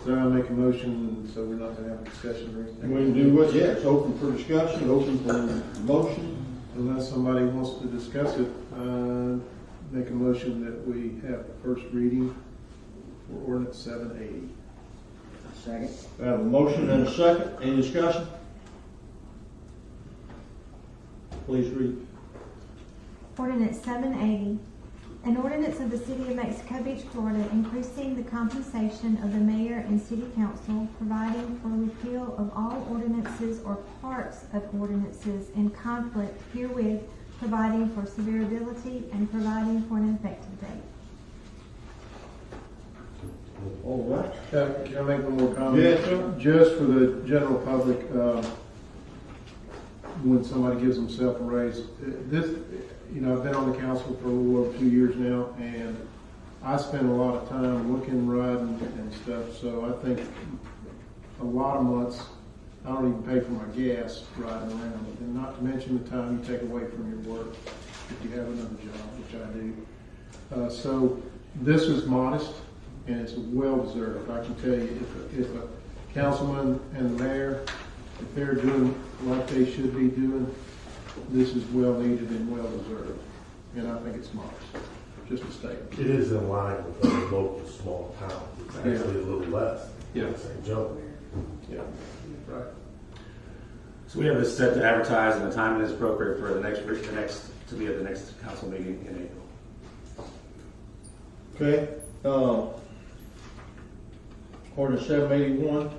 So I make a motion, so we're not gonna have a discussion or anything? And we can do what? Yeah, it's open for discussion, open for motion. Unless somebody wants to discuss it, make a motion that we have first reading for ordinance 780. Second. We have a motion and a second. Any discussion? Please read. Ordinance 780, an ordinance of the City of Mexico Beach, Florida, increasing the compensation of the mayor and city council, providing for repeal of all ordinances or parts of ordinances in conflict herewith, providing for severability, and providing for an effective date. All right. Can I make one more comment? Yes, sir. Just for the general public, when somebody gives themselves a raise, I've been on the council for a little over 2 years now, and I spend a lot of time looking, riding, and stuff, so I think a lot of months, I don't even pay for my gas riding around, and not to mention the time you take away from your work if you have another job, which I do. So this is modest, and it's well-deserved. I can tell you, if a councilman and the mayor, if they're doing what they should be doing, this is well-needed and well-deserved. And I think it's modest. Just a statement. It is in line with other local small towns. It's actually a little less. Yeah. St. Joe. Yeah, right. So we have this set to advertise, and the timing is appropriate for the next to be at the next council meeting in April. Okay. Ordinance 781.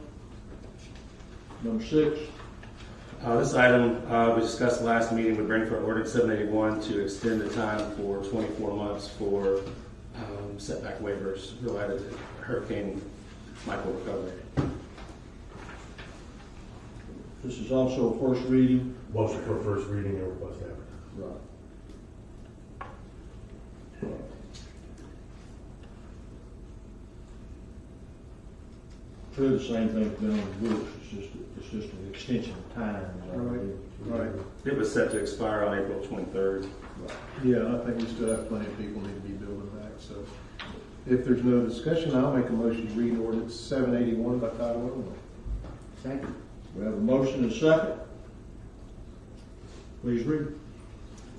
Number 6. This item we discussed last meeting would bring for ordinance 781 to extend the time for 24 months for setback waivers related to Hurricane Michael recovery. This is also a first reading. Motion for first reading and request to advertise. Right. the same thing's been on the books, it's just an extension of time. Right. It was set to expire on April 23rd. Yeah, and I think we still have plenty of people need to be building back, so. If there's no discussion, I'll make a motion to read ordinance 781 by title only. Second. We have a motion and a second. Please read.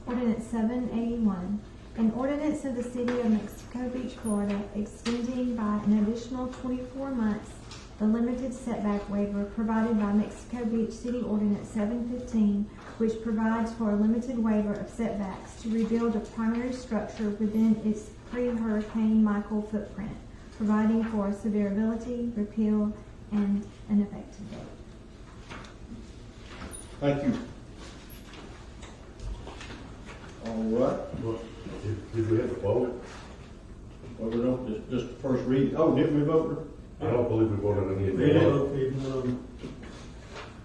Ordinance 781, an ordinance of the City of Mexico Beach, Florida, extending by an additional 24 months the limited setback waiver provided by Mexico Beach City Ordinance 715, which provides for a limited waiver of setbacks to rebuild a primary structure within its pre-Hurricane Michael footprint, providing for severability, repeal, and an effective date. Thank you. All right. Well, did we have a vote? Well, we don't, just the first reading. Oh, didn't we vote? I don't believe we voted on any of We that. did.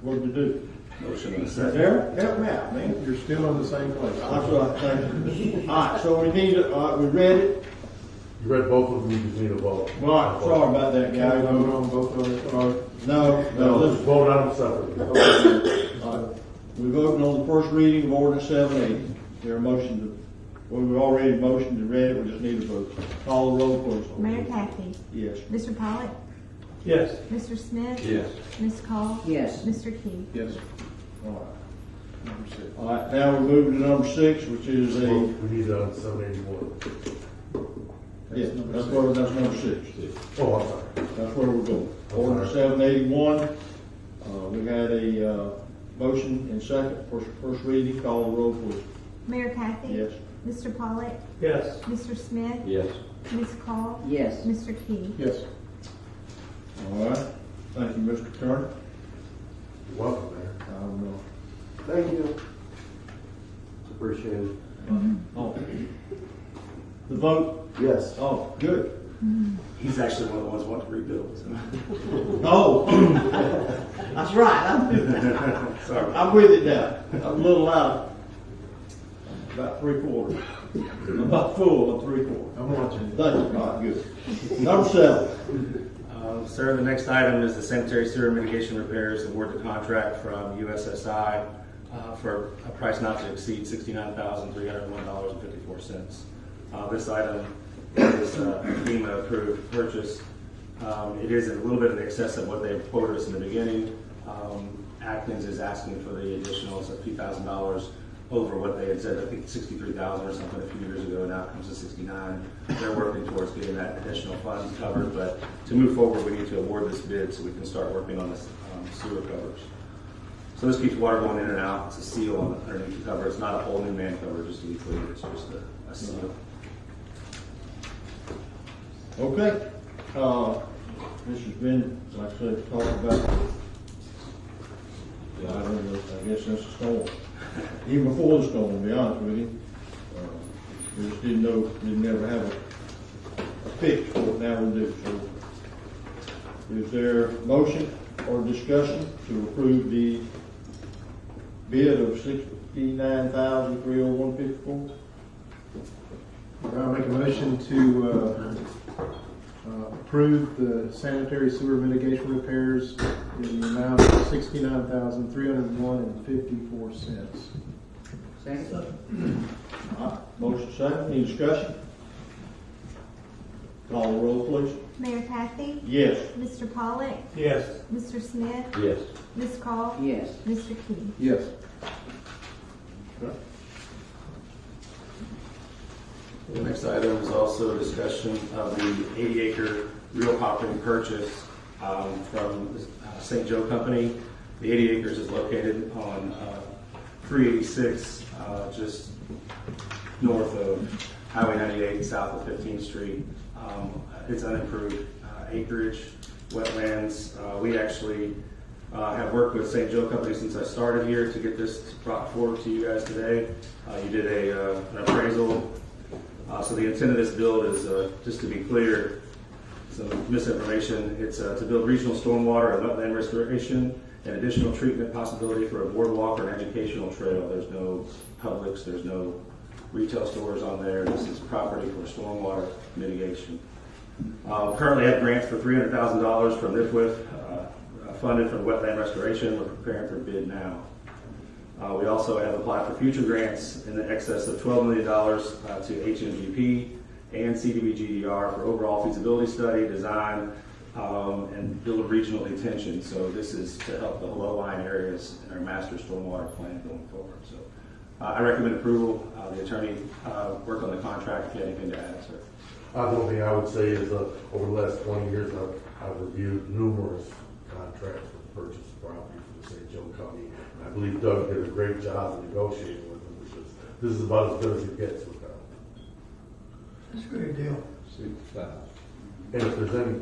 What did we do? Motion and a second. There, help me out, man. You're still in the same place. That's what I think. All right, so we need it, we read it. You read both of them, you just need a vote. All right, sorry about that, Can we guys. vote on both of them? No, No, let's listen. vote on them separately. All right. We're voting on the first reading of ordinance 780. Is there a motion to, well, we've already motioned and read it, we just need a vote. Call the roll, please. Mayor Kathy, Yes. Mr. Pollock, Yes. Mr. Smith, Yes. Ms. Call, Yes. Mr. Key. Yes. All right. Number 6. All right, now we're moving to number 6, which is Well, a, we need on 781. yeah, that's number 6. Oh, I'm sorry. That's where we're going. Ordinance 781, we had a motion and second for first reading. Call the roll, please. Mayor Kathy. Yes. Mr. Pollock, Yes. Mr. Smith, Yes. Ms. Call, Yes. Mr. Key. Yes. All right. Thank you, Mr. Turner. You're welcome, Mayor. I don't know. Thank you. Appreciate it. Oh. The vote? Yes. Oh, good. He's actually one of the ones wanting to rebuild. So. Oh, that's right. Sorry. I'm with it now. I'm a little out. About 3/4. About full of 3/4. I'm watching. Thank you. All right, good. Number 7. Sir, the next item is the sanitary sewer mitigation repairs. Award the contract from USSI for a price not to exceed $69,301.54. This item is a FEMA approved purchase. It is a little bit in excess of what they quoted us in the beginning. Atkins is asking for the additional, so $2,000 over what they had said. I think 63,000 or something a few years ago. Now it comes to 69. They're working towards getting that additional funds covered, but to move forward, we need to award this bid so we can start working on this sewer covers. So this keeps water going in and out. It's a seal on underneath the cover. It's not a whole new man cover, just to be clear. It's just a seal. Okay. This has been, like I said, talked about. I don't know, I guess since the storm. Even before the storm, to be honest with you. We just didn't know, didn't never have a fix for it. Now we do. So, is there a motion or discussion to approve the bid of $69,301.54? I'll make a motion to approve the sanitary sewer mitigation repairs in the amount of $69,301.54. Second. All right, motion second, any discussion? Call the roll, please. Mayor Kathy, Yes. Mr. Pollock, Yes. Mr. Smith, Yes. Ms. Call, Yes. Mr. Key. Yes. The next item is also a discussion of the 80-acre real property purchase from St. Joe Company. The 80 acres is located on 386, just north of Highway 98, south of 15th Street. It's unimproved acreage, wetlands. We actually have worked with St. Joe Company since I started here to get this brought forward to you guys today. You did an appraisal. So the intent of this build is, just to be clear, some misinformation. It's to build regional stormwater and wetland restoration and additional treatment possibility for a boardwalk or an educational trail. There's no Publix, there's no retail stores on there. This is property for stormwater mitigation. Currently have grants for $300,000 from NIFWIF, funded for the wetland restoration. We're preparing for bid now. We also have applied for future grants in the excess of $12 million to HMGP and CDBGDR for overall feasibility study, design, and build regional detention. So this is to help the low-lying areas in our master stormwater plan going forward. So I recommend approval. The attorney worked on the contract. If you have anything to add, sir. The only thing I would say is over the last 20 years, I've reviewed numerous contracts for the purchase of property for the St. Joe County. I believe Doug did a great job of negotiating with them because this is about as good as it gets with them. It's a great deal. And if there's any,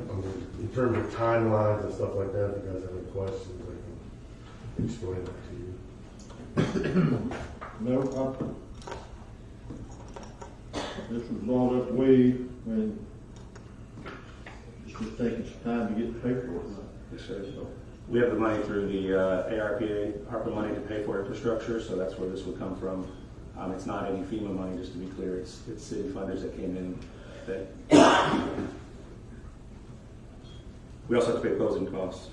in terms of timelines and stuff like that, if you guys have any questions, I can explain that to you. No, this was brought up way when it's just taking some time to get the paperwork. Yes, sir. So we have the money through the ARPA money to pay for infrastructure, so that's where this would come from. It's not any FEMA money, just to be clear. It's city funders that came in. We also have to pay closing costs.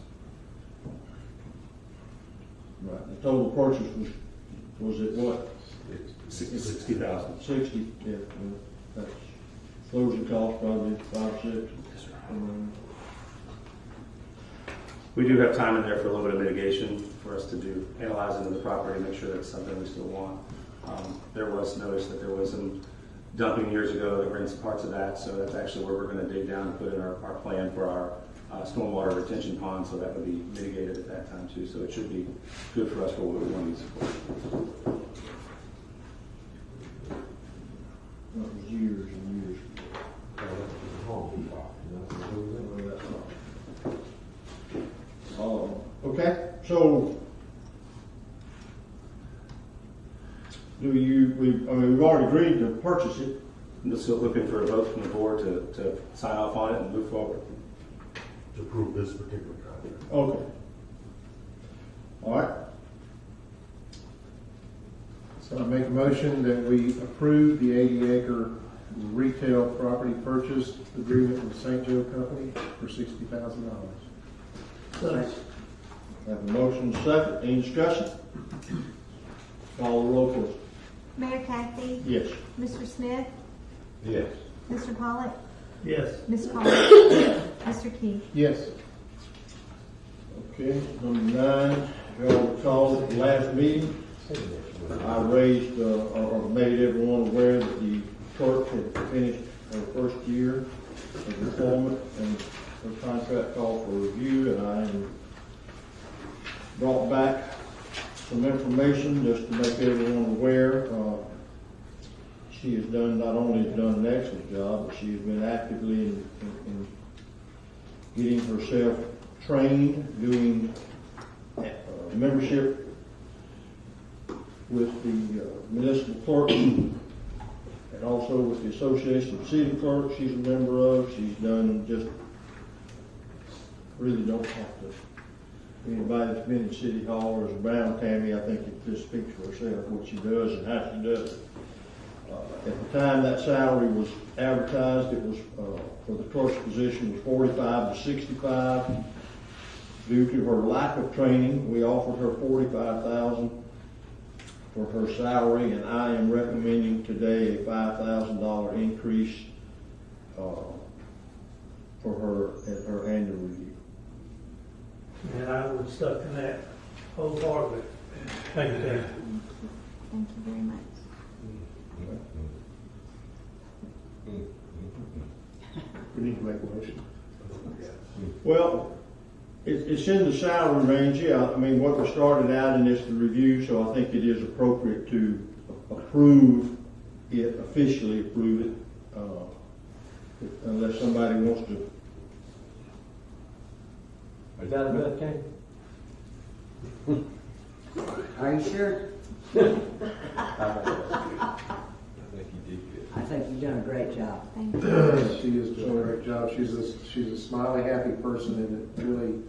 Right. The total purchase was it what? 60,000. 60. Yeah. That's closing cost probably 5 or 6. We do have time in there for a little bit of mitigation for us to do, analyze into the property, make sure that's something we still want. There was notice that there was some dumping years ago that rinsed parts of that, so that's actually where we're going to dig down and put in our plan for our stormwater retention pond, so that would be mitigated at that time too. So it should be good for us for what we want to support. That was years and years ago. Okay, so we've already agreed to purchase it. I'm just looking for a vote from the board to sign off on it and move forward. To approve this particular contract. Okay. All right. So I make a motion that we approve the 80-acre retail property purchase agreement with St. Joe Company for $60,000. Thanks. Have a motion second. Any discussion? Call the roll, please. Mayor Kathy? Yes. Mr. Smith? Yes. Mr. Pollock? Yes. Ms. Carter? Mr. Key? Yes. Okay, number 9, if y'all recall at the last meeting, I raised, or made everyone aware that the clerk had finished her first year of employment and her contract called for review, and I brought back some information just to make everyone aware. She has done, not only done an excellent job, but she has been actively in getting herself trained, doing membership with the municipal clerks and also with the Association of City Clerks she's a member of. She's done just, really don't have to, anybody that's been in City Hall or is around Tammy, I think it just speaks for herself, what she does and how she does it. At the time that salary was advertised, it was, for the clerk's position, was 45 to 65. Due to her lack of training, we offered her $45,000 for her salary, and I am recommending today a $5,000 increase for her at her annual review. And I would stuck in that wholeheartedly. Thank you, Dan. Thank you very much. We need to make a motion. Well, it's in the salary range, yeah. I mean, what we started out in is the review, so I think it is appropriate to approve it, officially approve it, unless somebody wants to. Is that a good thing? Are you sure? I think you've done a great job. Thank you. She is doing a great job. She's a smiley, happy person, and it really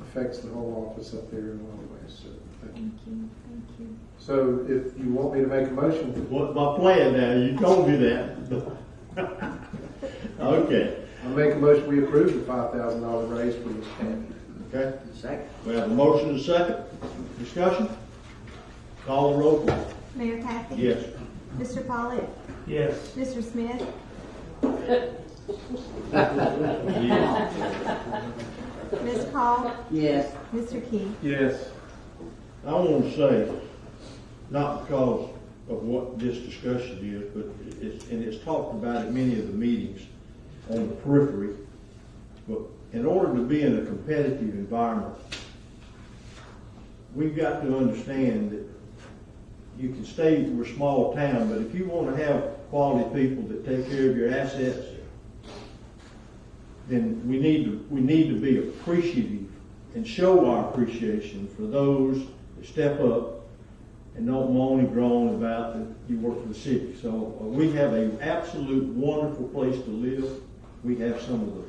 affects the whole office up there in a lot of ways. So, thank you. Thank you. So, if you want me to make a motion, What's my plan now? You told me that. Okay. I make a motion, we approve the $5,000 raise for Ms. Tammy. Okay, Second. we have a motion and a second. Discussion? Call the roll, please. Mayor Kathy? Yes. Mr. Follett? Yes. Mr. Smith? Ms. Call? Yes. Mr. Key? Yes. I want to say, not because of what this discussion is, but it's talked about at many of the meetings on the periphery, but in order to be in a competitive environment, we've got to understand that you can stay, we're a small town, but if you want to have quality people that take care of your assets, then we need to be appreciative and show our appreciation for those that step up and don't moan and groan about that you work for the city. So we have an absolute wonderful place to live. We have some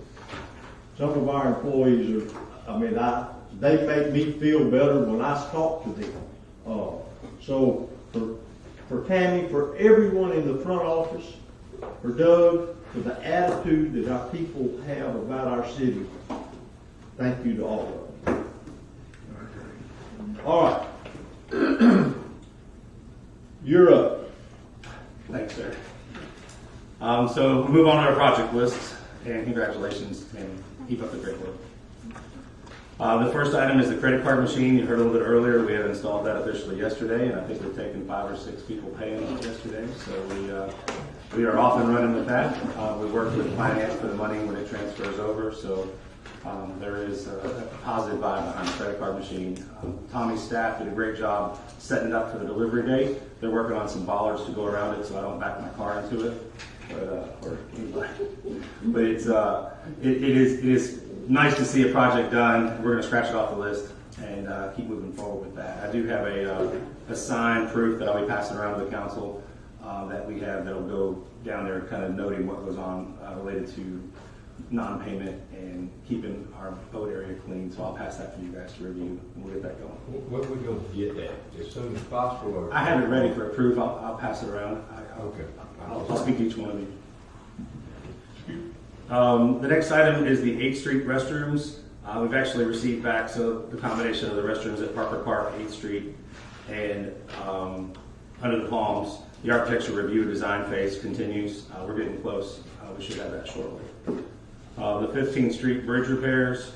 of our employees they make me feel better when I talk to them. So for Tammy, for everyone in the front office, for Doug, for the attitude that our people have about our city, thank you to all of them. All right. You're up. Thanks, sir. So we'll move on to our project list, and congratulations, and keep up the great work. The first item is the credit card machine. You heard a little bit earlier, we had installed that officially yesterday, and I think we've taken 5 or 6 people paying on it yesterday, so we are off and running with that. We worked with finance for the money when it transfers over, so there is a positive vibe behind the credit card machine. Tommy's staff did a great job setting it up for the delivery date. They're working on some bollards to go around it so I don't back my car into it. But it is nice to see a project done. We're going to scratch it off the list and keep moving forward with that. I do have a signed proof that I'll be passing around to the council that we have that'll go down there kind of noting what goes on related to non-payment and keeping our boat area clean. So I'll pass that for you guys to review and we'll get that going. When are we going to get that? As soon as possible? Or? I have it ready for approval. I'll pass it around. Okay. I'll speak to each one of you. The next item is the 8th Street restrooms. We've actually received back the combination of the restrooms at Parker Park, 8th Street, and under the Palms. The architecture review design phase continues. We're getting close. We should have that shortly. The 15th Street bridge repairs.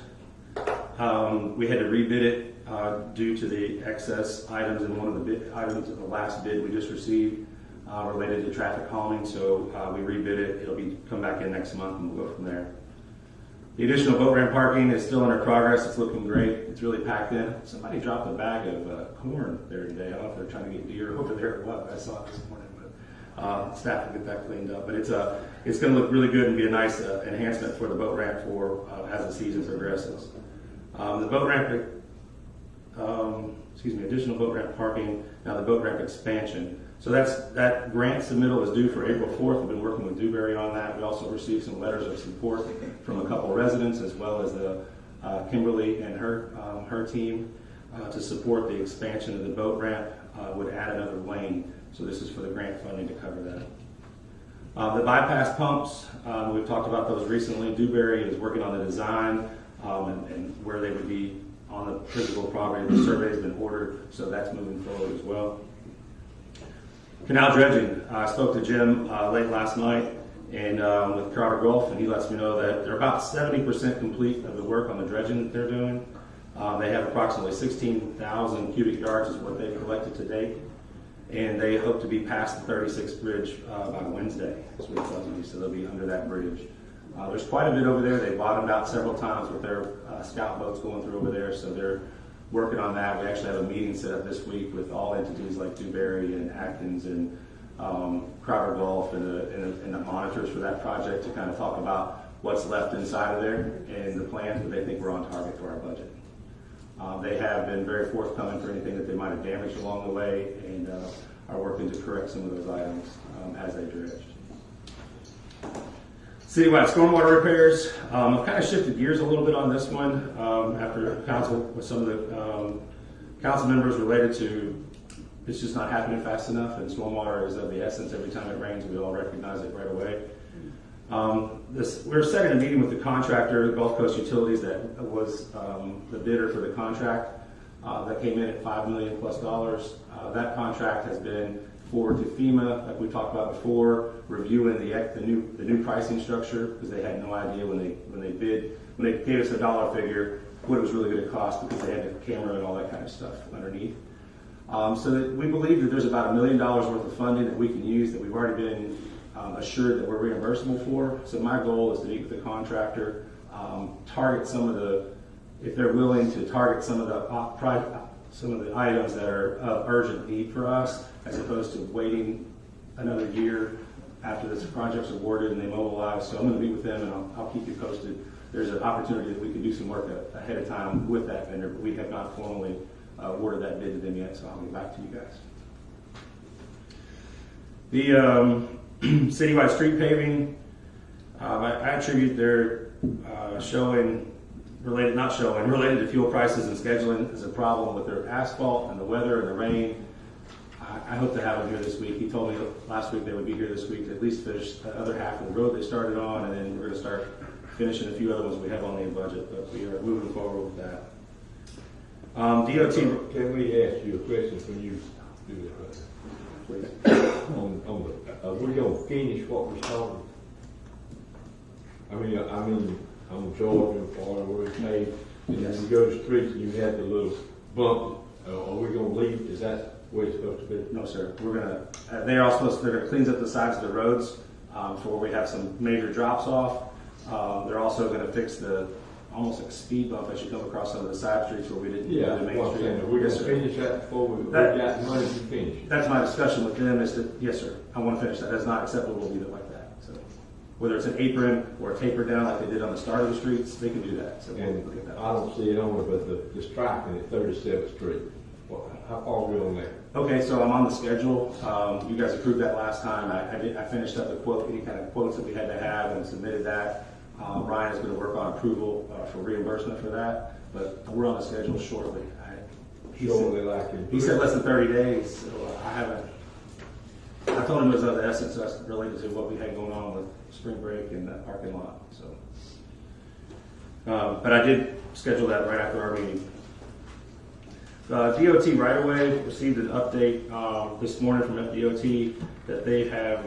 We had to rebid it due to the excess items in one of the bid items of the last bid we just received related to traffic calming. So we rebid it. It'll come back in next month and we'll go from there. The additional boat ramp parking is still under progress. It's looking great. It's really packed in. Somebody dropped a bag of corn there today. I don't know if they're trying to get deer over there or what. I saw it this morning, but staff will get that cleaned up. But it's going to look really good and be a nice enhancement for the boat ramp as the season progresses. The boat ramp, additional boat ramp parking. Now the boat ramp expansion. So that grant submittal is due for April 4th. We've been working with Dewberry on that. We also received some letters of support from a couple residents as well as the Kimberly and her team to support the expansion of the boat ramp. Would add another lane. So this is for the grant funding to cover that. The bypass pumps, we've talked about those recently. Dewberry is working on the design and where they would be on the physical property. The survey has been ordered, so that's moving forward as well. Canal dredging. I spoke to Jim late last night and with Crowder Gulf, and he lets me know that they're about 70% complete of the work on the dredging that they're doing. They have approximately 16,000 cubic yards is what they've collected to date, and they hope to be past the 36th bridge by Wednesday. That's what it tells me, so they'll be under that bridge. There's quite a bit over there. They bottomed out several times with their scout boats going through over there, so they're working on that. We actually have a meeting set up this week with all entities like Dewberry and Atkins and Crowder Gulf and the monitors for that project to kind of talk about what's left inside of there and the plans, but they think we're on target for our budget. They have been very forthcoming for anything that they might have damaged along the way and are working to correct some of those items as they dredged. Citywide stormwater repairs. I've kind of shifted gears a little bit on this one after council with some of the council members related to it's just not happening fast enough, and stormwater is of the essence. Every time it rains, we all recognize it right away. We're setting a meeting with the contractor, Gulf Coast Utilities, that was the bidder for the contract that came in at $5 million plus. That contract has been forwarded to FEMA, like we talked about before, reviewing the new pricing structure, because they had no idea when they gave us a dollar figure what it was really going to cost, because they had the camera and all that kind of stuff underneath. So that we believe that there's about $1 million worth of funding that we can use that we've already been assured that we're reimbursable for. So my goal is to meet with the contractor, target some of the, if they're willing to target some of the items that are of urgent need for us, as opposed to waiting another year after this project's awarded and they mobilize. So I'm going to meet with them, and I'll keep you posted. There's an opportunity that we can do some work ahead of time with that vendor, but we have not formally awarded that bid to them yet, so I'll get back to you guys. The citywide street paving, I attribute their related to fuel prices and scheduling as a problem with their asphalt and the weather and the rain. I hope to have them here this week. He told me last week they would be here this week to at least finish the other half of the road they started on, and then we're going to start finishing a few other ones we have only in budget, but we are moving forward with that. DOT. Can we ask you a question when you do that? Please. We're gonna finish what we're starting. I mean, on Georgia and Florida where we paved, and then we go to streets and you have the little bump. Are we gonna leave? Is that where it's supposed to be? No, sir. We're gonna. They're gonna clean up the sides of the roads for where we have some major drops off. They're also gonna fix the almost like a speed bump as you come across some of the side streets where we didn't do the main street. We're going to finish that before we got the money to finish. That's my discussion with them is that, yes, sir, I want to finish that. That's not acceptable to leave it like that. So whether it's an apron or a taper down like they did on the start of the streets, they can do that. So we'll look at that. I don't see it on it, but the striping at 37th Street, how far are we on that? Okay, so I'm on the schedule. You guys approved that last time. I finished up the quote, any kind of quotes that we had to have, and submitted that. Ryan is going to work on approval for reimbursement for that, but we're on the schedule shortly. He said less than 30 days, so I told him it was of the essence related to what we had going on with spring break and that parking lot. So, but I did schedule that right after our meeting. DOT right away received an update this morning from FDOT that they have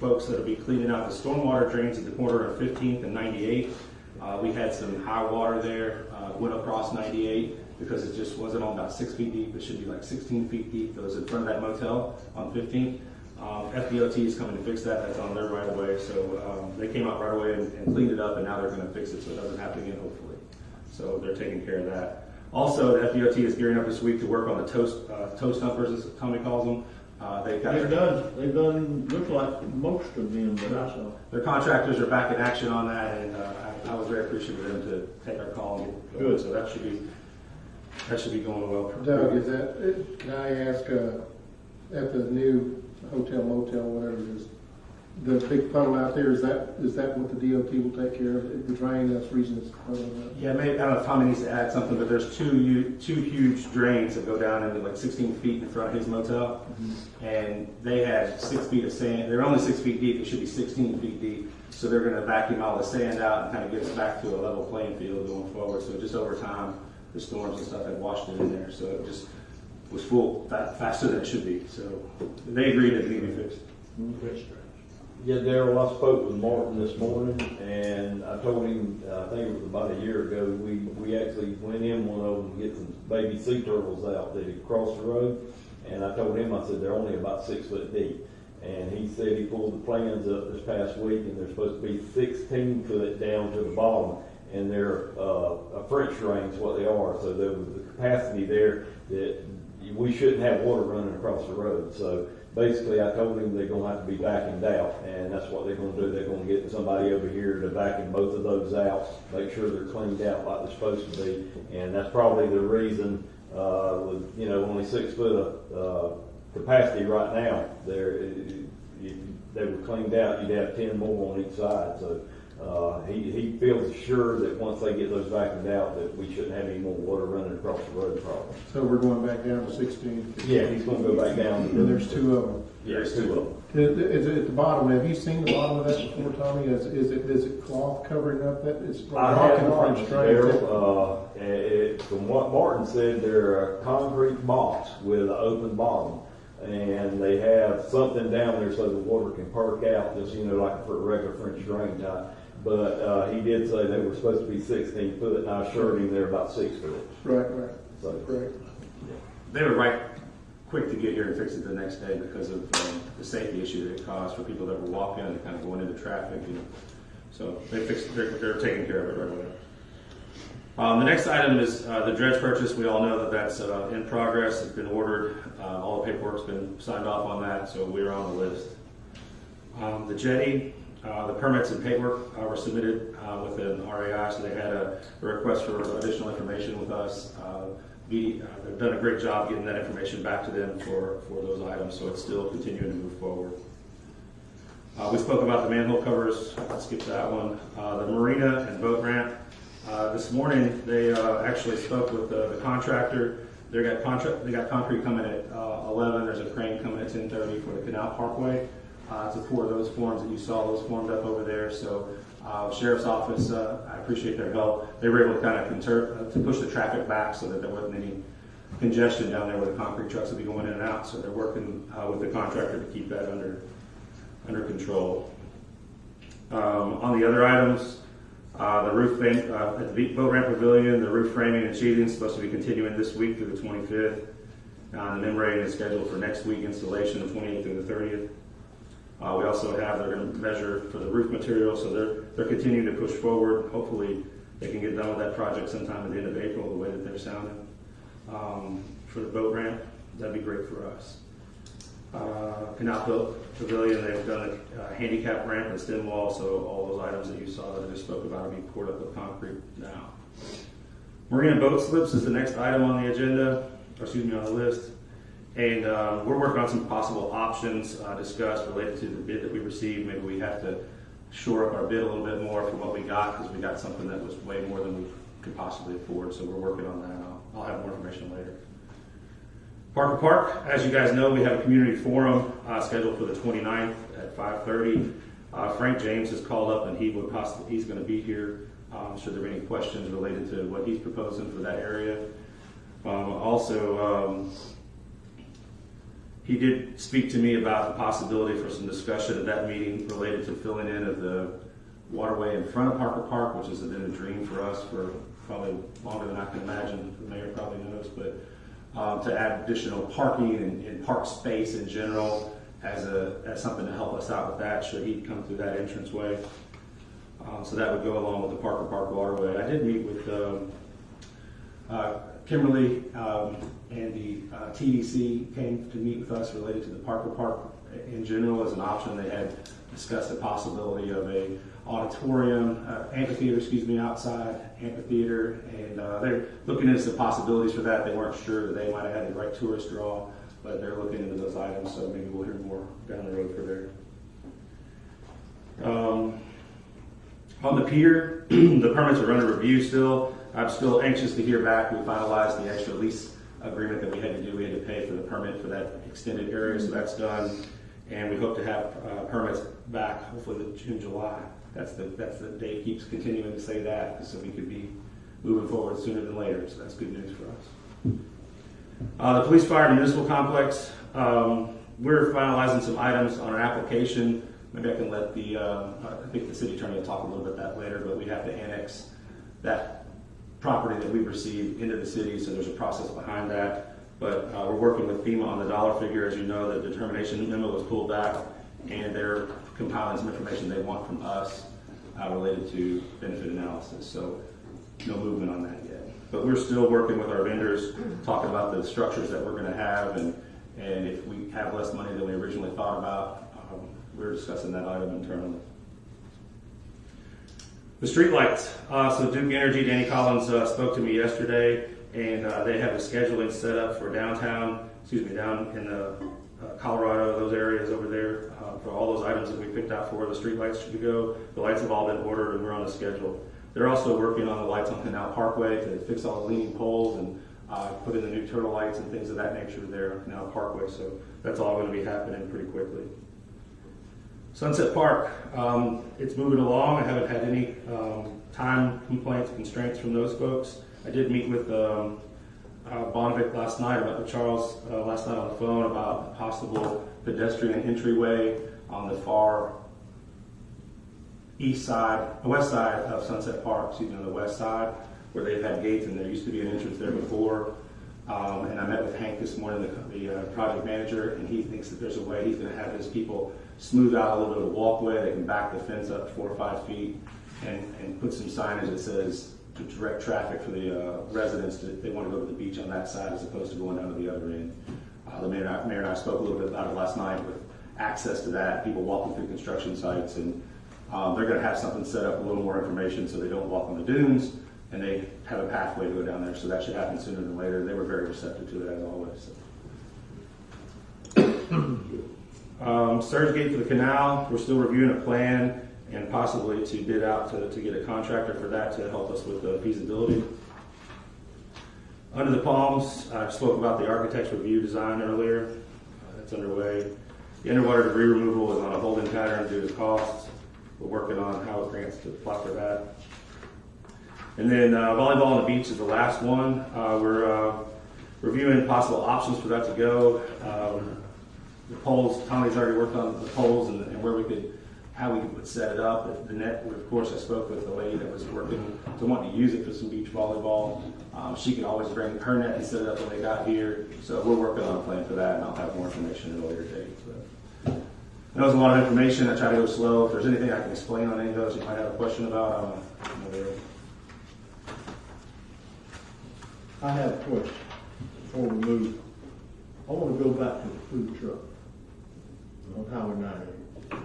folks that will be cleaning out the stormwater drains at the corner of 15th and 98. We had some high water there, went across 98 because it just wasn't all about 6 feet deep. It should be like 16 feet deep. That was in front of that motel on 15th. FDOT is coming to fix that. That's on their right away. So they came out right away and cleaned it up, and now they're going to fix it so it doesn't happen again, hopefully. So they're taking care of that. Also, the FDOT is gearing up this week to work on the toe stumpers, as Tommy calls them. They've done, looks like most of them that I saw. Their contractors are back in action on that, and I was very appreciative of them to take our call and get good. So that should be going well. Doug, can I ask, at the new hotel, motel, whatever it is, the big funnel out there, is that what the DOT will take care of? The drain that's freezing its funnel up? Yeah, maybe, I don't know if Tommy needs to add something, but there's two huge drains that go down into like 16 feet in front of his motel. Mm-hmm. And they had 6 feet of sand. They're only 6 feet deep. It should be 16 feet deep. So they're going to vacuum all the sand out and kind of get us back to a level playing field going forward. So just over time, the storms and stuff had washed it in there. So it just was full faster than it should be. So they agreed it needed to be fixed. Yeah, Daryl, I spoke with Martin this morning, and I told him, I think it was about a year ago, we actually went in one of them to get some baby sea turtles out that had crossed the road, and I told him, I said, they're only about 6 foot deep. And he said he pulled the plans up this past week, and they're supposed to be 16 foot down to the bottom, and they're a French drain is what they are, so there was the capacity there that we shouldn't have water running across the road. So basically, I told him they're going to have to be vacuumed out, and that's what they're going to do. They're going to get somebody over here to vacuum both of those out, make sure they're cleaned out like they're supposed to be, and that's probably the reason, with only 6 foot of capacity right now. If they were cleaned out, you'd have 10 more on each side. So he feels sure that once they get those vacuumed out, that we shouldn't have any more water running across the road problem. So we're going back down to 16? Yeah, he's going to go back down. And there's 2 of them? Yeah, there's 2 of them. Is it at the bottom? Have you seen the bottom of that before, Tommy? Is it cloth covering up that? It's I rock have and not French there, drain. from what Martin said, they're a concrete box with an open bottom. And they have something down there so the water can perk out, just, like for a regular French drain type. But, he did say they were supposed to be 16 foot, and I assured him they're about 6 foot. Right. So, Right. They were right quick to get here and fix it the next day because of the safety issue that it caused for people that were walking and kind of going into traffic. So they're taking care of it right away. The next item is the dredge purchase. We all know that that's in progress. It's been ordered. All the paperwork's been signed off on that, so we're on the list. The jetty, the permits and paperwork were submitted with an RAI, so they had a request for additional information with us. They've done a great job getting that information back to them for those items, so it's still continuing to move forward. We spoke about the manhole covers. I'll skip that one. The marina and boat ramp. This morning, they actually spoke with the contractor. They got concrete coming at 11. There's a crane coming at 10:30 for the Canal Parkway to pour those forms that you saw. Those formed up over there. So Sheriff's Office, I appreciate their help. They were able to kind of to push the traffic back so that there wasn't any congestion down there where the concrete trucks would be going in and out. So they're working with the contractor to keep that under control. On the other items, the roof at the Boat Ramp Pavilion, the roof framing and sheathing is supposed to be continuing this week through the 25th. The membrane is scheduled for next week installation, the 28th through the 30th. We also have, they're going to measure for the roof material, so they're continuing to push forward. Hopefully they can get done with that project sometime at the end of April, the way that they're sounding. For the boat ramp, that'd be great for us. Canal Pavilion, they've done a handicap ramp and stem wall, so all those items that you saw that I just spoke about are being poured up with concrete now. Marina boat slips is the next item on the agenda, on the list. And we're working on some possible options discussed related to the bid that we received. Maybe we have to shore up our bid a little bit more from what we got, because we got something that was way more than we could possibly afford. So we're working on that. I'll have more information later. Parker Park, as you guys know, we have a community forum scheduled for the 29th at 5:30. Frank James has called up, and he's going to be here. Should there be any questions related to what he's proposing for that area. He did speak to me about the possibility for some discussion at that meeting related to filling in of the waterway in front of Parker Park, which has been a dream for us for probably longer than I can imagine. The mayor probably knows, but to add additional parking and park space in general as something to help us out with that, should he come through that entranceway. So that would go along with the Parker Park waterway. I did meet with Kimberly and the TDC came to meet with us related to the Parker Park in general as an option. They had discussed the possibility of a auditorium, amphitheater, outside amphitheater, and they're looking into some possibilities for that. They weren't sure that they might have had the right tourist draw, but they're looking into those items, so maybe we'll hear more down the road for there. On the pier, the permits are under review still. I'm still anxious to hear back. We finalized the extra lease agreement that we had to do. We had to pay for the permit for that extended area, so that's done. And we hope to have permits back hopefully June, July. That's the date. Keeps continuing to say that, so we could be moving forward sooner than later. So that's good news for us. The police, fire, and municipal complex. We're finalizing some items on an application. Maybe I can let I think the city attorney will talk a little bit about that later, but we have to annex that property that we've received into the city, so there's a process behind that. But we're working with FEMA on the dollar figure. As you know, the determination memo was pulled back, and they're compiling some information they want from us related to benefit analysis. So no movement on that yet. But we're still working with our vendors, talking about the structures that we're going to have, and if we have less money than we originally thought about, we're discussing that item internally. The streetlights. So Duke Energy, Danny Collins spoke to me yesterday, and they have a scheduling set up for down in the Colorado, those areas over there, for all those items that we picked out for where the streetlights should go. The lights have all been ordered, and we're on a schedule. They're also working on the lights on Canal Parkway to fix all the leaning poles and put in the new turtle lights and things of that nature there on Canal Parkway. So that's all going to be happening pretty quickly. Sunset Park, it's moving along. I haven't had any time complaints, constraints from those folks. I did meet with Bonvic last night, with Charles last night on the phone about a possible pedestrian entryway on the far west side of Sunset Park, on the west side, where they've had gates and there used to be an entrance there before. And I met with Hank this morning, the project manager, and he thinks that there's a way he's going to have his people smooth out a little bit of the walkway. They can back the fence up 4 or 5 feet and put some signage that says to direct traffic for the residents that they want to go to the beach on that side as opposed to going down to the other end. The mayor and I spoke a little bit about it last night with access to that, people walking through construction sites, and they're going to have something set up, a little more information so they don't walk on the dunes, and they have a pathway to go down there, so that should happen sooner than later. They were very receptive to it, as always. Surge gate for the canal, we're still reviewing a plan and possibly to bid out to get a contractor for that to help us with the feasibility. Under the Palms, I spoke about the architect's review design earlier. That's underway. The underwater debris removal is on a holding pattern due to costs. We're working on how it grants to apply for that. And then volleyball on the beach is the last one. We're reviewing possible options for that to go. The poles, Tommy's already worked on the poles and how we could set it up. The net, of course, I spoke with the lady that was working to want to use it for some beach volleyball. She could always bring her net and set it up when they got here. So we're working on a plan for that, and I'll have more information at a later date. That was a lot of information. I try to go slow. If there's anything I can explain on any of those you might have a question about, I'm available. I have a question before we move. I want to go back to the food truck on Highway 98.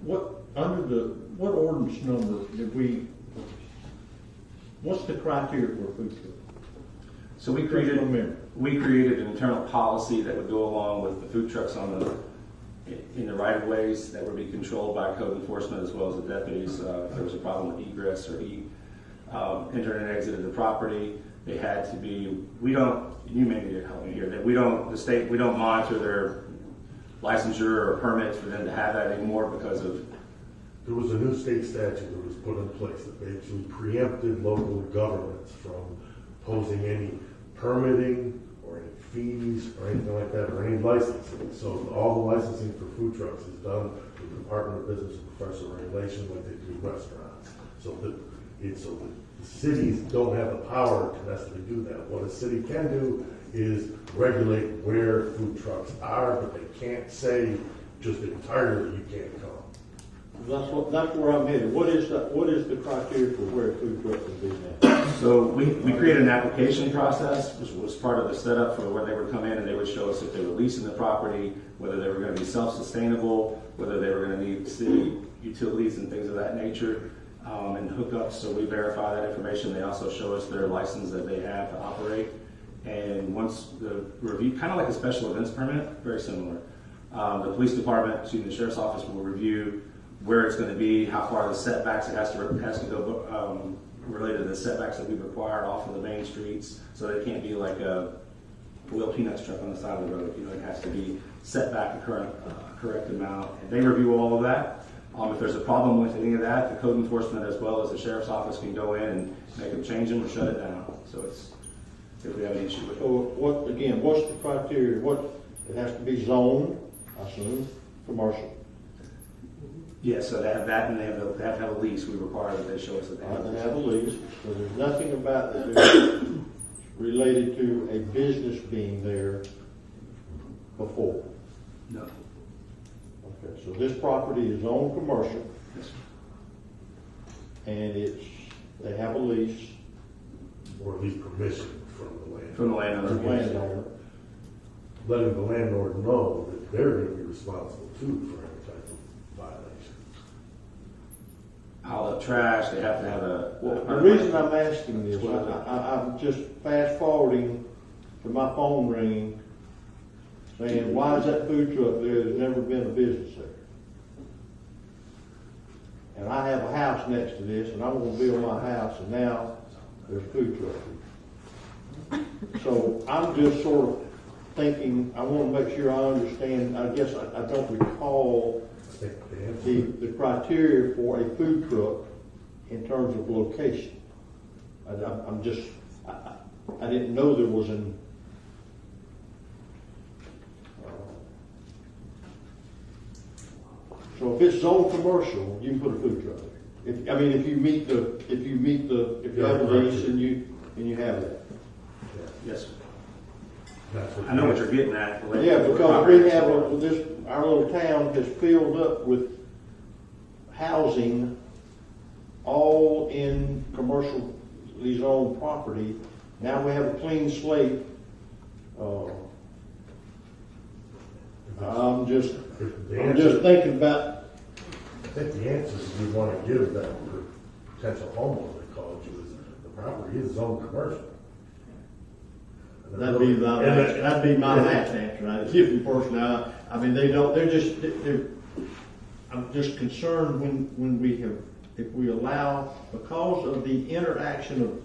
What ordinance number what's the criteria for a food truck? So we created an internal policy that would go along with the food trucks in the right of ways that would be controlled by code enforcement as well as the deputies. If there was a problem with egress or enter and exit of the property, they had to be. You may need to help me here. That we don't monitor their licensure or permits for them to have that anymore because of. There was a new state statute that was put in place that basically preempted local governments from posing any permitting or any fees or anything like that, or any licensing. So all the licensing for food trucks is done with the Department of Business and Professional Regulation like they do restaurants. So the cities don't have the power to necessarily do that. What a city can do is regulate where food trucks are, but they can't say just entirely you can't come. That's where I'm headed. What is the criteria for where a food truck can be now? So we created an application process, which was part of the setup for where they would come in and they would show us if they were leasing the property, whether they were going to be self-sustainable, whether they were going to need city utilities and things of that nature, and hookups. So we verify that information. They also show us their license that they have to operate. And once the review, kind of like a special events permit, very similar. The police department, the sheriff's office will review where it's going to be, how far the setbacks it has to go related to the setbacks that we've required off of the main streets. So they can't be like a Will Peanuts truck on the side of the road. It has to be set back a correct amount. And they review all of that. If there's a problem with any of that, the code enforcement as well as the sheriff's office can go in and make them change them or shut it down. So it's if we have an issue with it. So what's the criteria? It has to be zoned, I assume, commercial. Yes, so they have that, and they have to have a lease. We require that they show us that they have. They have a lease. So there's nothing about that related to a business being there before. No. Okay, so this property is owned commercial. Yes, sir. And they have a lease. Or at least permission from the landlord. From the landowner. Letting the landlord know that they're going to be responsible too for any type of violation. All the trash, they have to have The reason I'm asking this, I'm just fast forwarding to my phone ringing saying, why is that food truck there? There's never been a business there. And I have a house next to this, and I'm going to build my house, and now there's a food truck. So I'm just sort of thinking, I want to make sure I understand. I guess I don't recall understand the answer. the criteria for a food truck in terms of location. I'm just, I didn't know there was an, so if it's zone commercial, you can put a food truck there. If you have a lease and you have that. Yes, sir. That's what I know what you're getting at. Yeah, because we have, our little town has filled up with housing all in commercially zoned property. Now we have a clean slate. I'm just thinking about. I think the answers we want to give that potential homeowner that called you is the property is zoned commercial. That'd be my last answer. I give you personally. I mean, I'm just concerned if we allow, because of the interaction of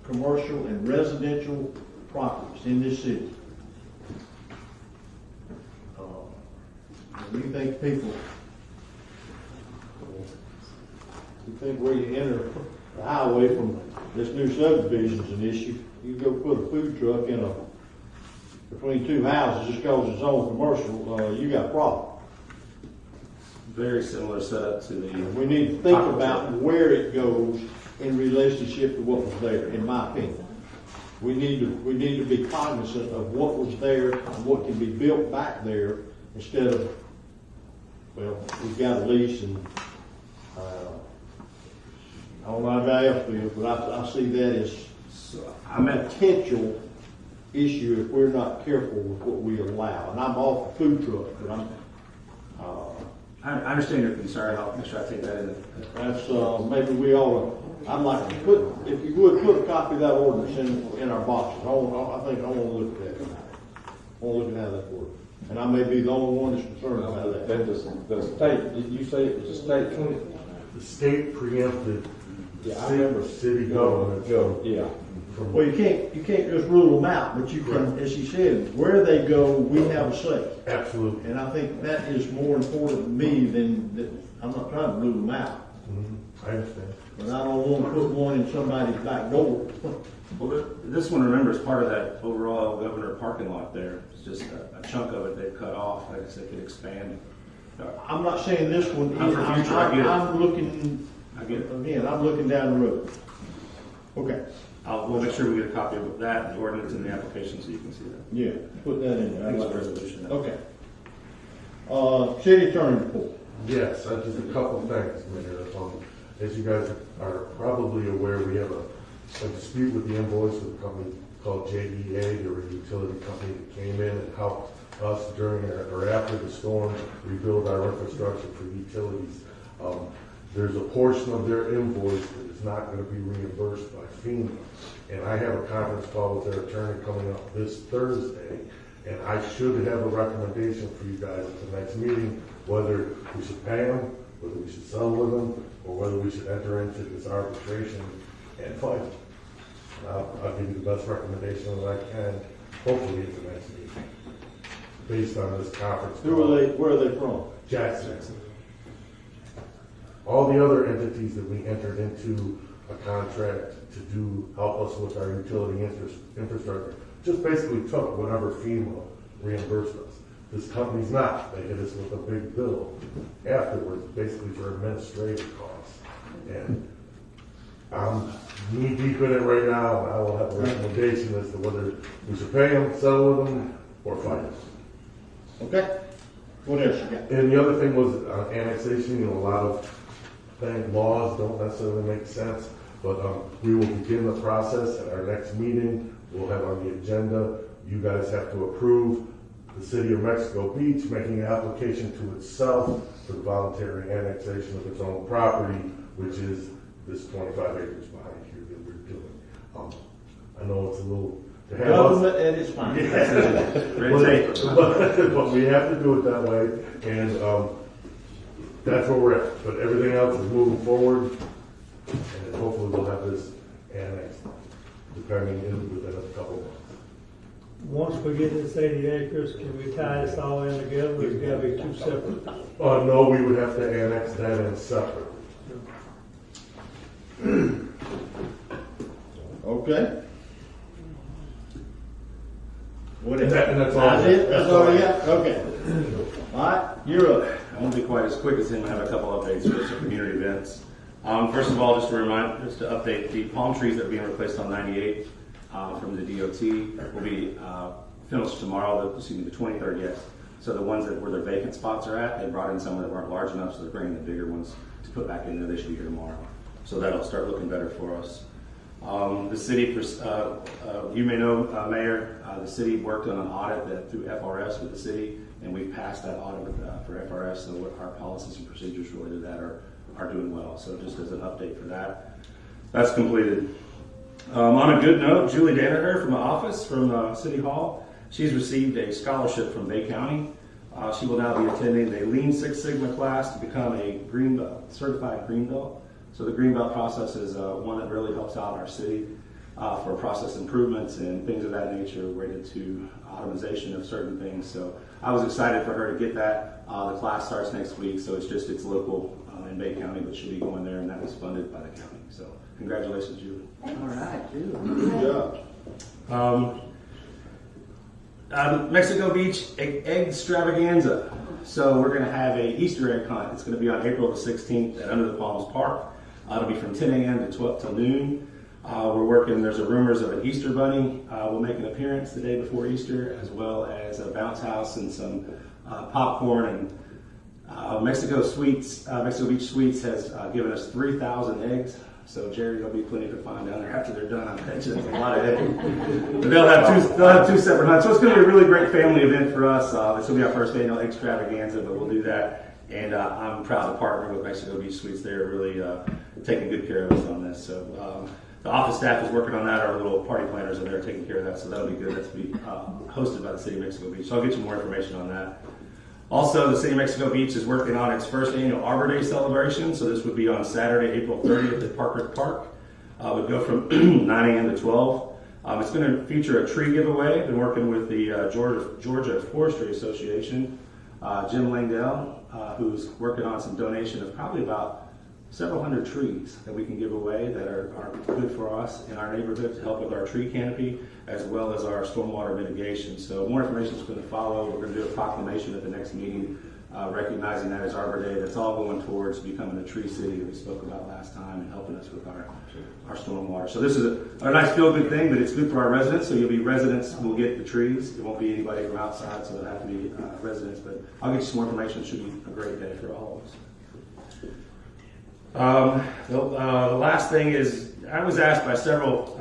commercial and residential properties in this city. You think where you enter the highway from this new subdivision is an issue. You go put a food truck between two houses just because it's on commercial, you got a problem. Very similar setup to the. We need to think about where it goes in relationship to what was there, in my opinion. We need to be cognizant of what was there and what can be built back there instead of, well, we've got a lease and, I don't know how anybody else feels, but I see that as a potential issue if we're not careful with what we allow. And I'm all for food trucks, but I understand your concern. I'll make sure I take that in. that's, maybe we ought to, I'd like to if you would, put a copy of that ordinance in our boxes. I want to look at that. I want to look at how that works. And I may be the only one that's concerned about that. Then the state, did you say it was a state 20? The state preempted I remember. city government. Yeah. Well, you can't just rule them out, but you can, as he said, where they go, we have a say. Absolutely. And I think that is more important to me than that. I'm not trying to rule them out, I understand. but I don't want to put one in somebody's back door. Well, this one, remember, is part of that overall governor parking lot there. It's just a chunk of it they've cut off. I guess they could expand. I'm not saying this one. I'm for future, I get it. I'm looking. I get it. Again, I'm looking down the road. Okay. We'll make sure we get a copy of that, the ordinance and the application, so you can see that. Yeah, put that in there. I think it's a resolution. Okay. City attorney report. Yes, just a couple of things, Mayor. As you guys are probably aware, we have a dispute with the invoice with a company called JEA. They were a utility company that came in and helped us during or after the storm rebuild our infrastructure for utilities. There's a portion of their invoice that is not going to be reimbursed by FEMA. And I have a conference call with their attorney coming up this Thursday. And I should have a recommendation for you guys at the next meeting, whether we should pay them, whether we should settle with them, or whether we should enter into this arbitration and fight. I'll give you the best recommendation that I can, hopefully at the next meeting, based on this conference call. Where are they from? Jackson. All the other entities that we entered into a contract to help us with our utility infrastructure just basically took whatever FEMA reimbursed us. This company's not. They hit us with a big bill afterwards, basically for administrative costs. And I'm knee deep in it right now, and I will have a recommendation as to whether we should pay them, settle with them, or fight us. Okay. What else you got? And the other thing was annexation. A lot of laws don't necessarily make sense, but we will begin the process at our next meeting. We'll have on the agenda, you guys have to approve the City of Mexico Beach making an application to itself for the voluntary annexation of its own property, which is this 25 acres behind here that we're doing. I know it's a little to have government us, at its finest. but we have to do it that way, and that's where we're at. But everything else is moving forward, and hopefully we'll have this annexed, depending within a couple of months. once we get this 80 acres, can we tie this all in together, or it's gotta be two separate? No, we would have to annex that in separate. Okay. What And is that- and that's all. That's it? That's all you That's got? Okay. All right, you're up. I won't be quite as quick as him. I have a couple updates for some community events. First of all, just to update, the palm trees that are being replaced on 98 from the DOT will be finished tomorrow, the 23rd, yes. So the ones that where their vacant spots are at, they brought in some that weren't large enough, so they're bringing the bigger ones to put back in there. They should be here tomorrow. So that'll start looking better for us. The city, you may know, Mayor, the city worked on an audit through FRS with the city, and we passed that audit for FRS, so what our policies and procedures related to that are doing well. So just as an update for that, that's completed. On a good note, Julie Danaher from the office from City Hall, she's received a scholarship from Bay County. She will now be attending the Lean Six Sigma class to become a Green Belt, certified Green Belt. So the Green Belt process is one that really helps out our city for process improvements and things of that nature related to automation of certain things. So I was excited for her to get that. The class starts next week, so it's local in Bay County, but she'll be going there, and that was funded by the county. So congratulations, Julie. All right, Julie. Good job. Mexico Beach egg extravaganza. So we're going to have a Easter egg hunt. It's going to be on April the 16th at Under the Palms Park. It'll be from 10 a.m. to 12 till noon. We're working, there's rumors of an Easter bunny will make an appearance the day before Easter, as well as a bounce house and some popcorn. And Mexico Beach Sweets has given us 3,000 eggs. So Jerry, there'll be plenty to find down there after they're done. I bet you there's a lot of eggs. But they'll have two separate hunts. So it's going to be a really great family event for us. This will be our first annual extravaganza, but we'll do that. And I'm proud to partner with Mexico Beach Sweets. They're really taking good care of us on this. So the office staff is working on that. Our little party planners are there taking care of that. So that'll be good. That's to be hosted by the City of Mexico Beach. So I'll get you more information on that. Also, the City of Mexico Beach is working on its first annual Arbor Day celebration. So this would be on Saturday, April 30th at Park. It would go from 9 a.m. to 12. It's going to feature a tree giveaway. I've been working with the Georgia Forestry Association. Jim Langdell, who's working on some donation of probably about several hundred trees that we can give away that are good for us in our neighborhood to help with our tree canopy as well as our stormwater mitigation. So more information is going to follow. We're going to do a proclamation at the next meeting recognizing that as Arbor Day. That's all going towards becoming a tree city that we spoke about last time and helping us with our stormwater. So this is a nice feel-good thing, but it's good for our residents. So you'll be residents who will get the trees. It won't be anybody from outside, so it'll have to be residents. But I'll get you some more information. It should be a great day for all of us. The last thing is, I was asked by several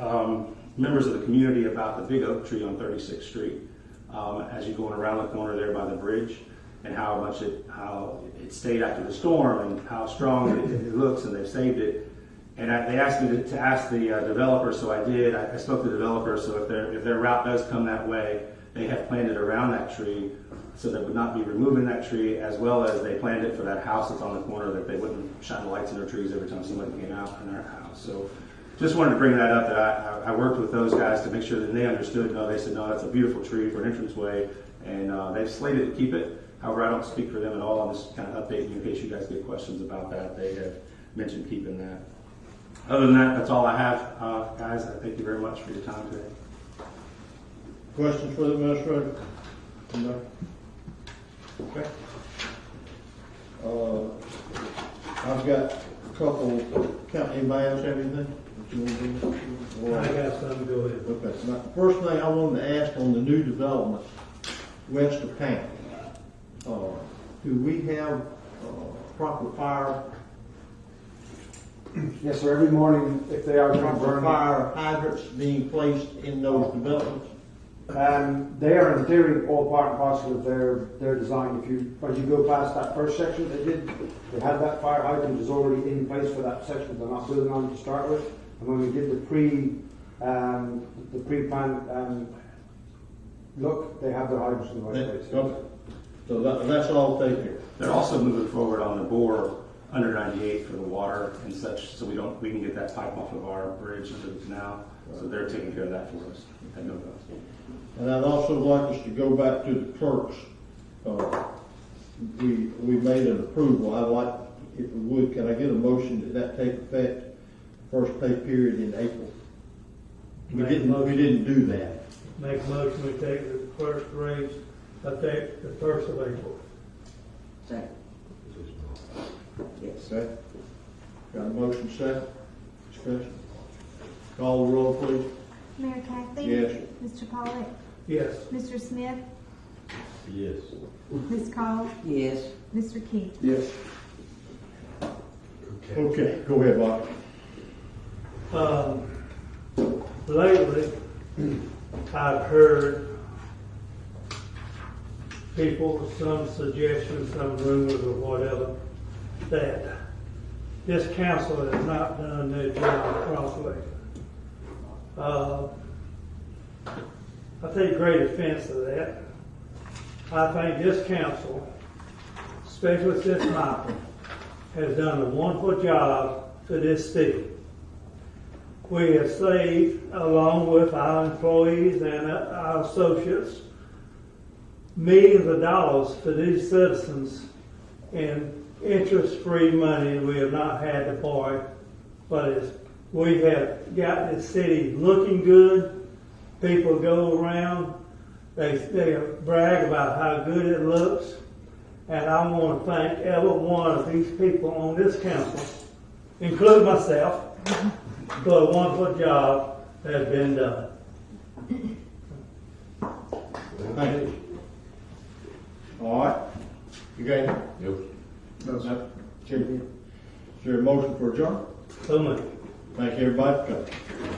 members of the community about the big oak tree on 36th Street. As you're going around the corner there by the bridge, and how it stayed after the storm, and how strong it looks, and they've saved it. And they asked me to ask the developer, so I did. I spoke to the developer, so if their route does come that way, they have planned it around that tree, so they would not be removing that tree, as well as they planned it for that house that's on the corner, that they wouldn't shine the lights in their trees every time somebody came out in their house. So just wanted to bring that up, that I worked with those guys to make sure that they understood. No, they said, no, that's a beautiful tree for an entranceway, and they've slated to keep it. However, I don't speak for them at all. I'm just kind of updating you in case you guys get questions about that. They have mentioned keeping that. Other than that, that's all I have, guys. I thank you very much for your time today. Questions for the administrator? No. Okay. I've got a couple. Anybody else have anything? I got something. Go ahead. Okay. Now, first thing I wanted to ask on the new development west of town. Do we have proper fire? Yes, sir. Every morning, if they are Proper fire hydrants being placed in those developments? They are in theory all part and parcel of their design. As you go past that first section, they had that fire hydrant is already in place for that section. They're not building on to start with. And when we did the pre-plan look, they have their hydrants in the right place. Okay. So that's all taken care of. They're also moving forward on the bore under 98 for the water and such, so we can get that pipe off of our bridge into the canal. So they're taking care of that for us at no cost. And I'd also like us to go back to the clerks. We made an approval. I'd like, if we would, can I get a motion that take effect first pay period in April? We didn't do that. Make a motion, we take the clerk's raise effect the 1st of April. Second. Yes. Okay. Got a motion second? Discussion? Call the roll, please. Mayor Kathy? Yes. Mr. Pollock? Yes. Mr. Smith? Yes. Ms. Cole? Yes. Mr. Keith? Yes. Okay, go ahead, Bob. Lately, I've heard people, some suggestions, some rumors or whatever, that this council has not done their job properly. I take great offense to that. I think this council, especially since Michael, has done a wonderful job for this city. We have saved, along with our employees and our associates, millions of dollars for these citizens in interest-free money we have not had to borrow. But we have got this city looking good. People go around, they brag about how good it looks. And I want to thank every one of these people on this council, including myself, for a wonderful job that has been done. Thank you. All right. You got it? Yep. No. Is there a motion for adjournment? So much. Thank you, everybody, for coming.